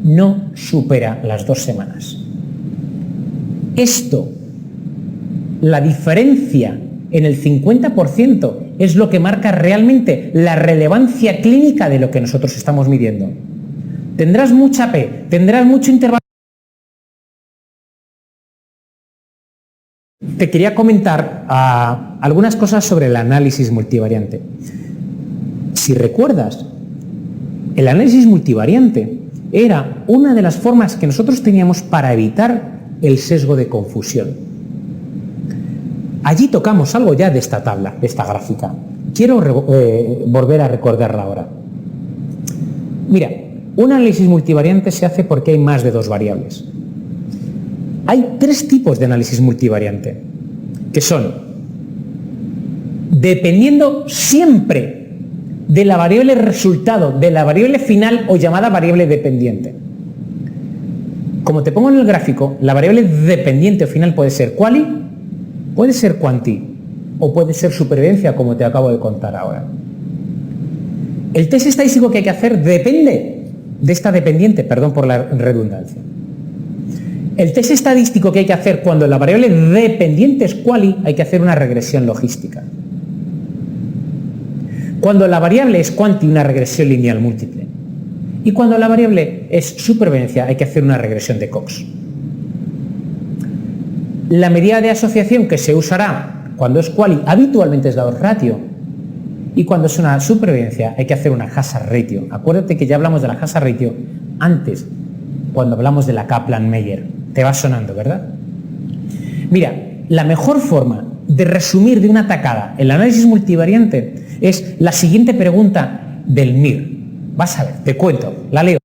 no supera las 2 semanas. Esto, la diferencia en el 50%, es lo que marca realmente la relevancia clínica de lo que nosotros estamos midiendo. Tendrás mucha P, tendrás mucho intervalo. Te quería comentar algunas cosas sobre el análisis multivariante. Si recuerdas, el análisis multivariante era una de las formas que nosotros teníamos para evitar el sesgo de confusión. Allí tocamos algo ya de esta tabla, de esta gráfica. Quiero volver a recordarla ahora. Mira, un análisis multivariante se hace porque hay más de 2 variables. Hay 3 tipos de análisis multivariante, que son, dependiendo siempre de la variable resultado, de la variable final o llamada variable dependiente. Como te pongo en el gráfico, la variable dependiente o final puede ser quali, puede ser quanti o puede ser supervivencia, como te acabo de contar ahora. El test estadístico que hay que hacer depende de esta dependiente, perdón por la redundancia. El test estadístico que hay que hacer cuando la variable dependiente es quali, hay que hacer una regresión logística. Cuando la variable es quanti, una regresión lineal múltiple. Y cuando la variable es supervivencia, hay que hacer una regresión de Cox. La medida de asociación que se usará cuando es quali habitualmente es la odds ratio, y cuando es una supervivencia hay que hacer una hazard ratio. Acuérdate que ya hablamos de la hazard ratio antes, cuando hablamos de la Kaplan-Meier. Te va sonando, ¿verdad? Mira, la mejor forma de resumir de una tacada el análisis multivariante es la siguiente pregunta del MIR. Vas a ver, te cuento, la leo.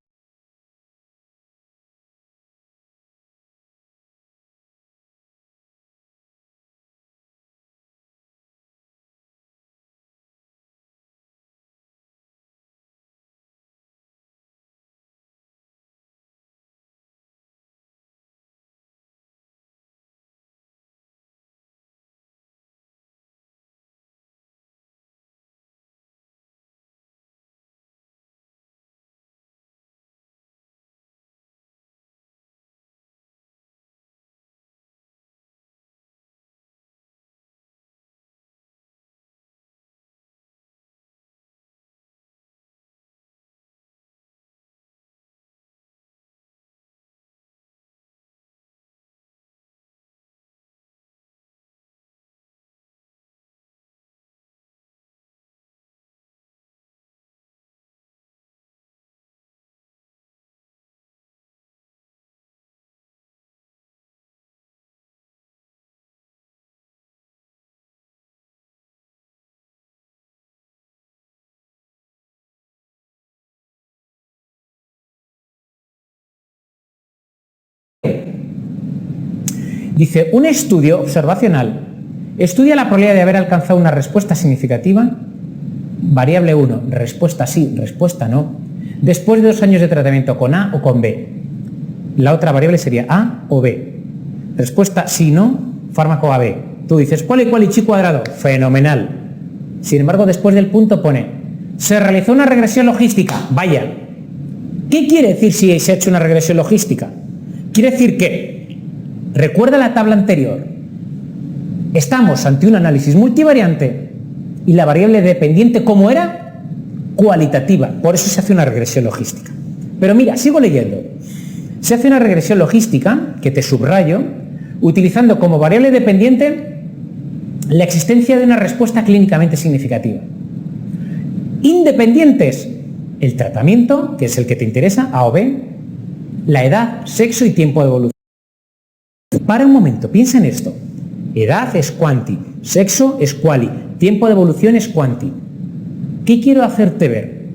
Dice, un estudio observacional estudia la probabilidad de haber alcanzado una respuesta significativa, variable 1, respuesta sí, respuesta no, después de 2 años de tratamiento con A o con B. La otra variable sería A o B. Respuesta sí, no, fármaco AB. Tú dices, ¿cuál y chi cuadrado? Fenomenal. Sin embargo, después del punto pone, se realizó una regresión logística. Vaya. ¿Qué quiere decir si se ha hecho una regresión logística? Quiere decir que, recuerda la tabla anterior, estamos ante un análisis multivariante y la variable dependiente, ¿cómo era? Cualitativa. Por eso se hace una regresión logística. Pero mira, sigo leyendo. Se hace una regresión logística, que te subrayo, utilizando como variable dependiente la existencia de una respuesta clínicamente significativa. Independientes, el tratamiento, que es el que te interesa, A o B, la edad, sexo y tiempo de evolución. Para un momento, piensa en esto. Edad es quanti, sexo es quali, tiempo de evolución es quanti. ¿Qué quiero hacerte ver?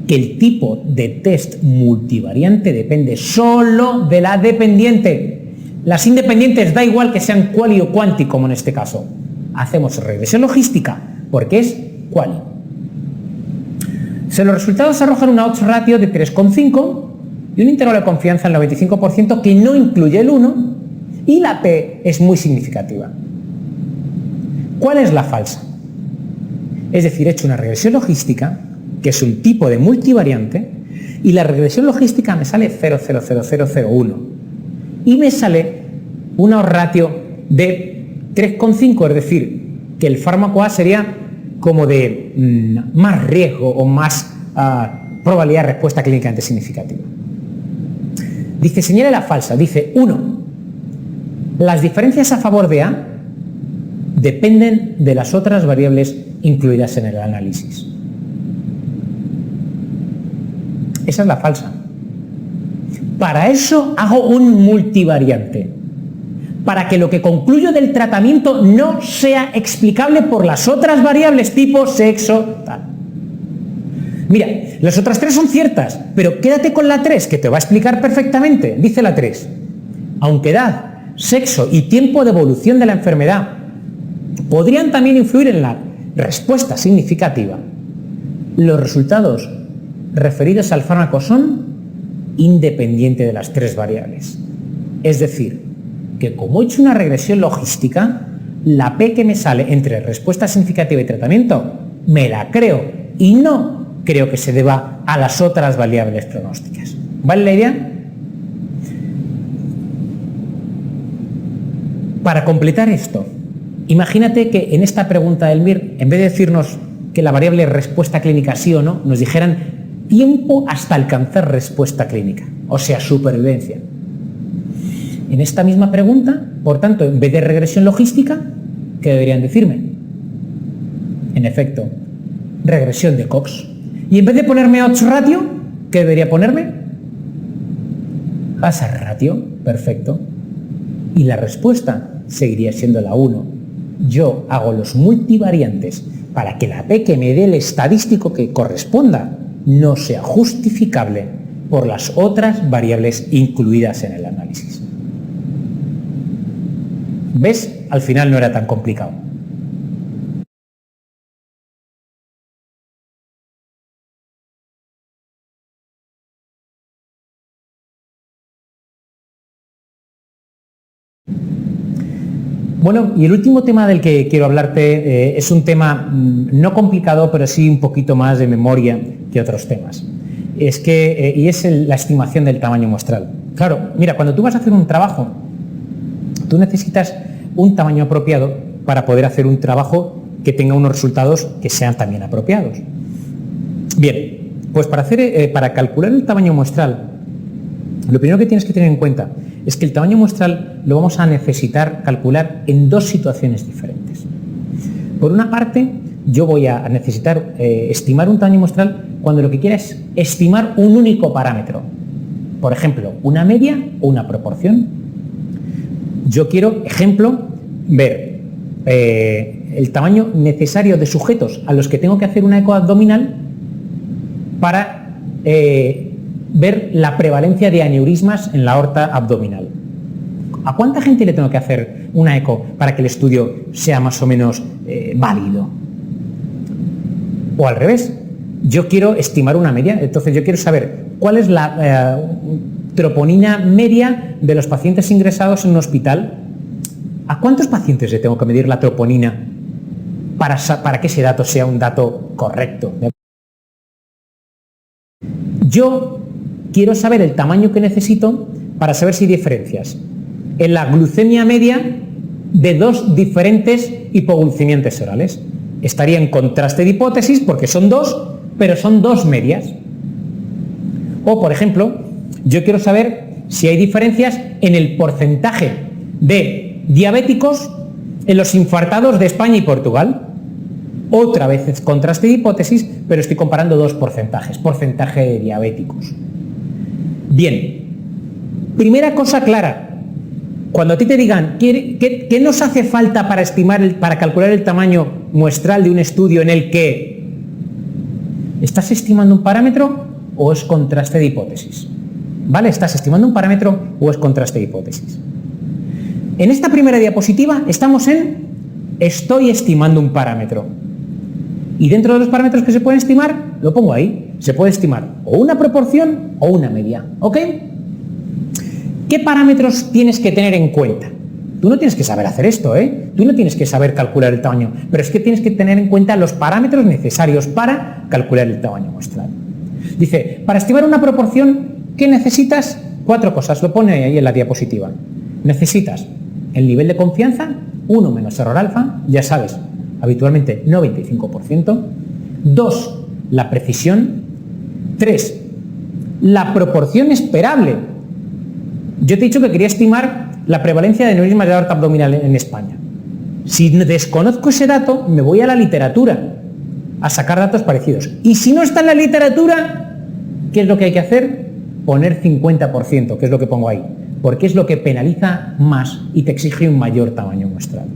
Que el tipo de test multivariante depende solo de la dependiente. Las independientes da igual que sean quali o quanti, como en este caso. Hacemos regresión logística porque es quali. Los resultados arrojan una odds ratio de 3,5 y un intervalo de confianza del 95% que no incluye el 1 y la P es muy significativa. ¿Cuál es la falsa? Es decir, he hecho una regresión logística, que es un tipo de multivariante, y la regresión logística me sale 0,00001 y me sale una odds ratio de 3,5, es decir, que el fármaco A sería como de más riesgo o más probabilidad de respuesta clínicamente significativa. Dice, señale la falsa. Dice, 1. Las diferencias a favor de A dependen de las otras variables incluidas en el análisis. Esa es la falsa. Para eso hago un multivariante. Para que lo que concluyo del tratamiento no sea explicable por las otras variables tipo sexo, tal. Mira, las otras 3 son ciertas, pero quédate con la 3, que te va a explicar perfectamente. Dice la 3, aunque edad, sexo y tiempo de evolución de la enfermedad podrían también influir en la respuesta significativa, los resultados referidos al fármaco son independientes de las 3 variables. Es decir, que como he hecho una regresión logística, la P que me sale entre respuesta significativa y tratamiento, me la creo y no creo que se deba a las otras variables pronósticas. ¿Vale la idea? Para completar esto, imagínate que en esta pregunta del MIR, en vez de decirnos que la variable respuesta clínica sí o no, nos dijeran tiempo hasta alcanzar respuesta clínica, o sea, supervivencia. En esta misma pregunta, por tanto, en vez de regresión logística, ¿qué deberían decirme? En efecto, regresión de Cox. Y en vez de ponerme odds ratio, ¿qué debería ponerme? Hazard ratio, perfecto. Y la respuesta seguiría siendo la 1. Yo hago los multivariantes para que la P que me dé el estadístico que corresponda no sea justificable por las otras variables incluidas en el análisis. ¿Ves? Al final no era tan complicado. Bueno, y el último tema del que quiero hablarte es un tema no complicado, pero sí un poquito más de memoria que otros temas. Es que, y es la estimación del tamaño muestral. Claro, mira, cuando tú vas a hacer un trabajo, tú necesitas un tamaño apropiado para poder hacer un trabajo que tenga unos resultados que sean también apropiados. Bien, pues para calcular el tamaño muestral, lo primero que tienes que tener en cuenta es que el tamaño muestral lo vamos a necesitar calcular en 2 situaciones diferentes. Por una parte, yo voy a necesitar estimar un tamaño muestral cuando lo que quiera es estimar un único parámetro. Por ejemplo, una media o una proporción. Yo quiero, ejemplo, ver el tamaño necesario de sujetos a los que tengo que hacer una eco abdominal para ver la prevalencia de aneurismas en la aorta abdominal. ¿A cuánta gente le tengo que hacer una eco para que el estudio sea más o menos válido? O al revés, yo quiero estimar una media, entonces yo quiero saber cuál es la troponina media de los pacientes ingresados en un hospital. ¿A cuántos pacientes le tengo que medir la troponina para que ese dato sea un dato correcto? Yo quiero saber el tamaño que necesito para saber si hay diferencias en la glucemia media de dos diferentes hipoglucemiantes orales. Estaría en contraste de hipótesis porque son dos, pero son dos medias. O, por ejemplo, yo quiero saber si hay diferencias en el porcentaje de diabéticos en los infartados de España y Portugal. Otra vez es contraste de hipótesis, pero estoy comparando dos porcentajes, porcentaje de diabéticos. Bien, primera cosa clara. Cuando a ti te digan, ¿qué nos hace falta para para calcular el tamaño muestral de un estudio en el que estás estimando un parámetro o es contraste de hipótesis? ¿Vale? ¿Estás estimando un parámetro o es contraste de hipótesis? En esta primera diapositiva estamos en estoy estimando un parámetro. Y dentro de los parámetros que se pueden estimar, lo pongo ahí. Se puede estimar o una proporción o una media. ¿Ok? ¿Qué parámetros tienes que tener en cuenta? Tú no tienes que saber hacer esto, ¿eh? Tú no tienes que saber calcular el tamaño, pero es que tienes que tener en cuenta los parámetros necesarios para calcular el tamaño muestral. Dice, para estimar una proporción, ¿qué necesitas? 4 cosas, lo pone ahí en la diapositiva. Necesitas el nivel de confianza, 1 menos error alfa, ya sabes, habitualmente 95%. 2, la precisión. 3, la proporción esperable. Yo te he dicho que quería estimar la prevalencia de aneurismas de aorta abdominal en España. Si desconozco ese dato, me voy a la literatura a sacar datos parecidos. Y si no está en la literatura, ¿qué es lo que hay que hacer? Poner 50%, que es lo que pongo ahí, porque es lo que penaliza más y te exige un mayor tamaño muestral.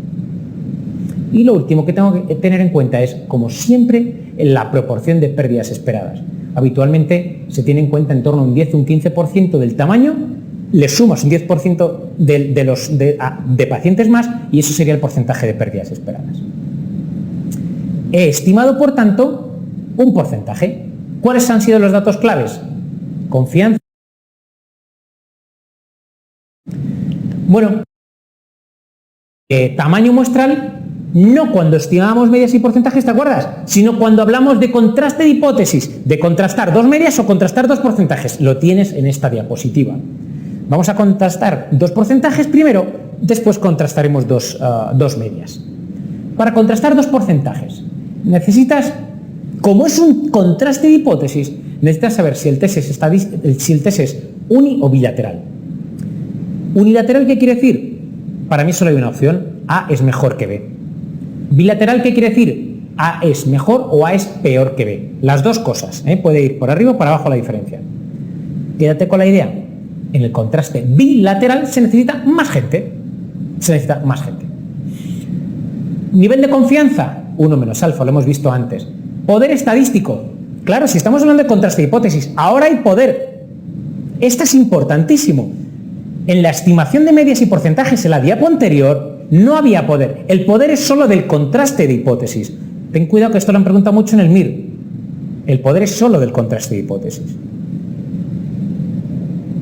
Y lo último que tengo que tener en cuenta es, como siempre, la proporción de pérdidas esperadas. Habitualmente se tiene en cuenta en torno a un 10 o un 15% del tamaño, le sumas un 10% de pacientes más y eso sería el porcentaje de pérdidas esperadas. He estimado, por tanto, un porcentaje. ¿Cuáles han sido los datos claves? Confianza. Bueno, tamaño muestral, no cuando estimábamos medias y porcentajes, ¿te acuerdas? Sino cuando hablamos de contraste de hipótesis, de contrastar dos medias o contrastar dos porcentajes. Lo tienes en esta diapositiva. Vamos a contrastar dos porcentajes primero, después contrastaremos dos medias. Para contrastar dos porcentajes, necesitas, como es un contraste de hipótesis, necesitas saber si el test es uni o bilateral. ¿Unilateral qué quiere decir? Para mí solo hay una opción, A es mejor que B. ¿Bilateral qué quiere decir? A es mejor o A es peor que B. Las dos cosas, puede ir por arriba o por abajo la diferencia. Quédate con la idea. En el contraste bilateral se necesita más gente. Nivel de confianza, 1 menos alfa, lo hemos visto antes. Poder estadístico. Claro, si estamos hablando de contraste de hipótesis, ahora hay poder. Esto es importantísimo. En la estimación de medias y porcentajes en la diapo anterior no había poder. El poder es solo del contraste de hipótesis. Ten cuidado que esto lo han preguntado mucho en el MIR. El poder es solo del contraste de hipótesis.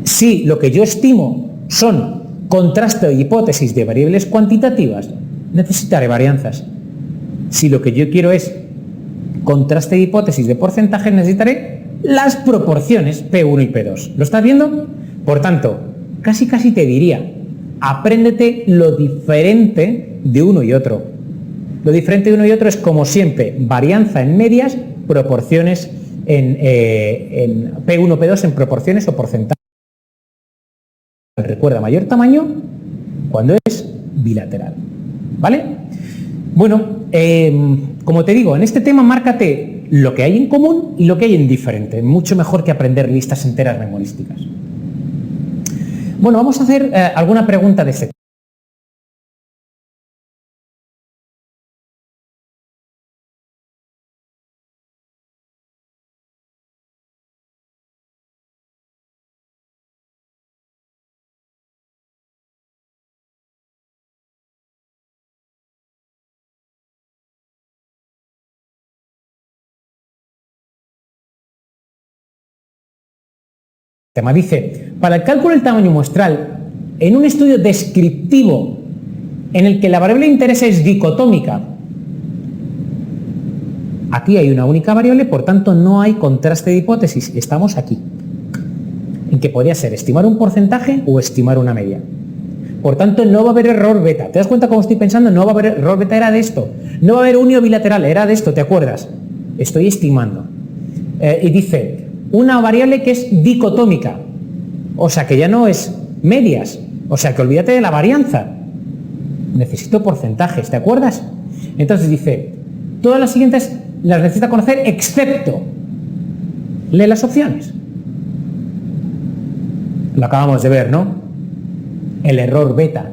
Si lo que yo estimo son contraste de hipótesis de variables cuantitativas, necesitaré varianzas. Si lo que yo quiero es contraste de hipótesis de porcentajes, necesitaré las proporciones P1 y P2. ¿Lo estás viendo? Por tanto, casi te diría, apréndete lo diferente de uno y otro. Lo diferente de uno y otro es, como siempre, varianza en medias, proporciones en P1, P2 en proporciones o porcentajes. Recuerda, mayor tamaño cuando es bilateral. ¿Vale? Bueno, como te digo, en este tema márcate lo que hay en común y lo que hay en diferente. Mucho mejor que aprender listas enteras memorísticas. Bueno, vamos a hacer alguna pregunta de este tema. Tema dice, para el cálculo del tamaño muestral, en un estudio descriptivo en el que la variable de interés es dicotómica, aquí hay una única variable, por tanto no hay contraste de hipótesis, estamos aquí, en que podría ser estimar un porcentaje o estimar una media. Por tanto, no va a haber error beta. ¿Te das cuenta cómo estoy pensando? No va a haber error beta, era de esto. No va a haber unio bilateral, era de esto, ¿te acuerdas? Estoy estimando. Y dice, una variable que es dicotómica, o sea que ya no es medias, o sea que olvídate de la varianza. Necesito porcentajes, ¿te acuerdas? Entonces dice, todas las siguientes las necesita conocer excepto, lee las opciones. Lo acabamos de ver, ¿no? El error beta,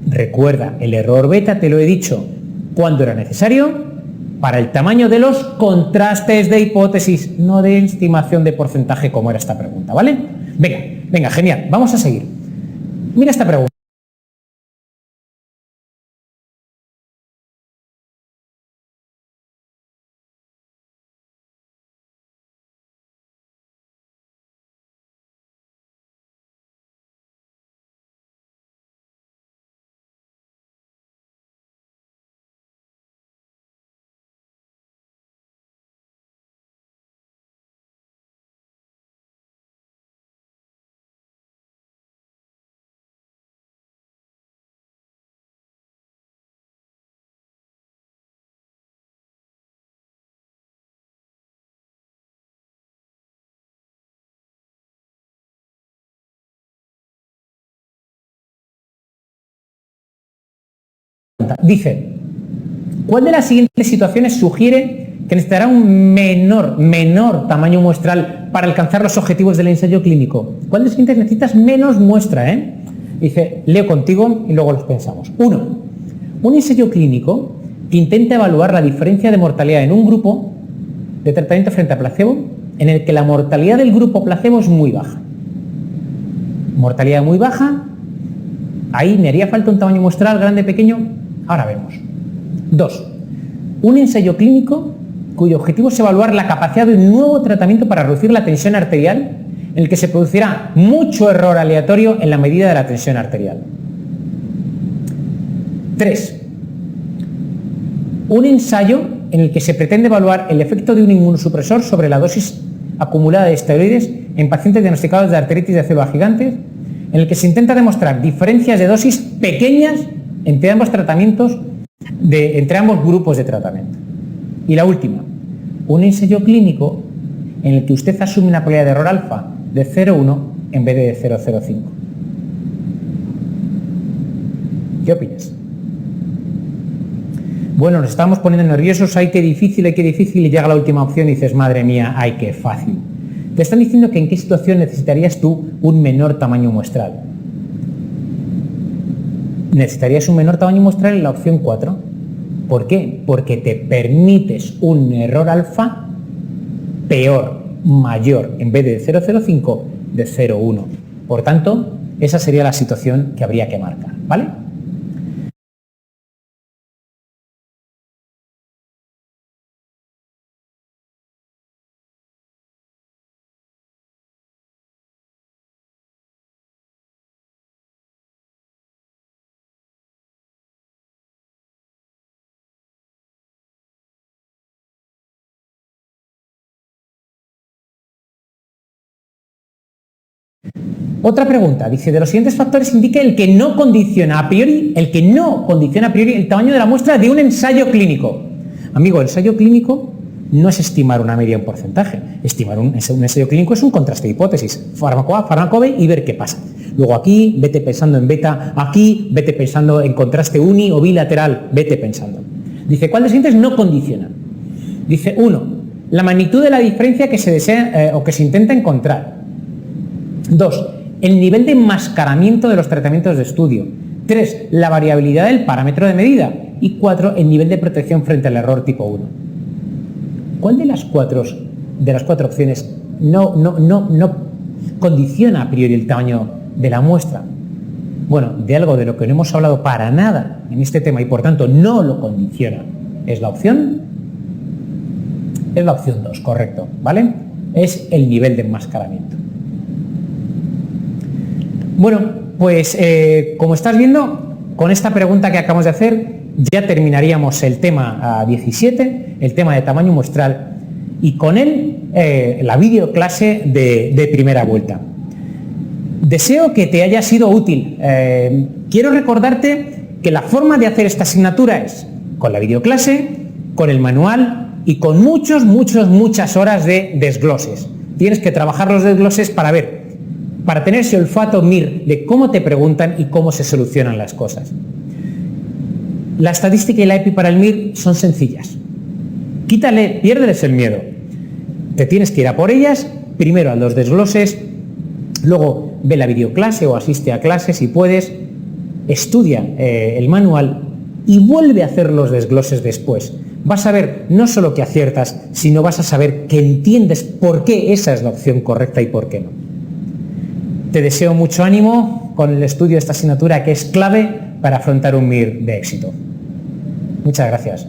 recuerda, el error beta te lo he dicho, ¿cuándo era necesario? Para el tamaño de los contrastes de hipótesis, no de estimación de porcentaje como era esta pregunta, ¿vale? Venga, genial, vamos a seguir. Mira esta pregunta. Dice, ¿cuál de las siguientes situaciones sugiere que necesitará un menor tamaño muestral para alcanzar los objetivos del ensayo clínico? ¿Cuál de las siguientes necesitas menos muestra? Dice, leo contigo y luego los pensamos. 1. Un ensayo clínico que intenta evaluar la diferencia de mortalidad en un grupo de tratamiento frente a placebo en el que la mortalidad del grupo placebo es muy baja. Mortalidad muy baja, ahí me haría falta un tamaño muestral grande, pequeño. Ahora vemos. 2. Un ensayo clínico cuyo objetivo es evaluar la capacidad de un nuevo tratamiento para reducir la tensión arterial, en el que se producirá mucho error aleatorio en la medida de la tensión arterial. 3. Un ensayo en el que se pretende evaluar el efecto de un inmunosupresor sobre la dosis acumulada de esteroides en pacientes diagnosticados de arteritis de células gigantes, en el que se intenta demostrar diferencias de dosis pequeñas entre ambos tratamientos, entre ambos grupos de tratamiento. Y la última, un ensayo clínico en el que usted asume una probabilidad de error alfa de 0,1 en vez de 0,05. ¿Qué opinas? Bueno, nos estamos poniendo nerviosos, ay qué difícil, y llega la última opción y dices, madre mía, ay qué fácil. Te están diciendo que en qué situación necesitarías tú un menor tamaño muestral. Necesitarías un menor tamaño muestral en la opción 4. ¿Por qué? Porque te permites un error alfa mayor, en vez de 0,05, de 0,1. Por tanto, esa sería la situación que habría que marcar, ¿vale? Otra pregunta, dice, de los siguientes factores indica el que no condiciona a priori el tamaño de la muestra de un ensayo clínico. Amigo, el ensayo clínico no es estimar una media, un porcentaje. Estimar un ensayo clínico es un contraste de hipótesis. Fármaco A, fármaco B y ver qué pasa. Luego aquí, vete pensando en beta, aquí, vete pensando en contraste uni o bilateral, vete pensando. Dice, ¿cuál de los siguientes no condiciona? Dice, 1, la magnitud de la diferencia que se desea o que se intenta encontrar. 2, el nivel de enmascaramiento de los tratamientos de estudio. 3, la variabilidad del parámetro de medida. Y 4, el nivel de protección frente al error tipo 1. ¿Cuál de las cuatro opciones no condiciona a priori el tamaño de la muestra? Bueno, de algo de lo que no hemos hablado para nada en este tema y por tanto no lo condiciona. Es la opción 2, correcto, ¿vale? Es el nivel de enmascaramiento. Bueno, pues como estás viendo, con esta pregunta que acabamos de hacer ya terminaríamos el tema 17, el tema de tamaño muestral, y con él la videoclase de primera vuelta. Deseo que te haya sido útil. Quiero recordarte que la forma de hacer esta asignatura es con la videoclase, con el manual y con muchas horas de desgloses. Tienes que trabajar los desgloses para tener ese olfato MIR de cómo te preguntan y cómo se solucionan las cosas. La estadística y la EPI para el MIR son sencillas. Piérdeles el miedo. Te tienes que ir a por ellas, primero a los desgloses, luego ve la videoclase o asiste a clase si puedes, estudia el manual y vuelve a hacer los desgloses después. Vas a ver no solo que aciertas, sino vas a saber que entiendes por qué esa es la opción correcta y por qué no. Te deseo mucho ánimo con el estudio de esta asignatura que es clave para afrontar un MIR de éxito. Muchas gracias.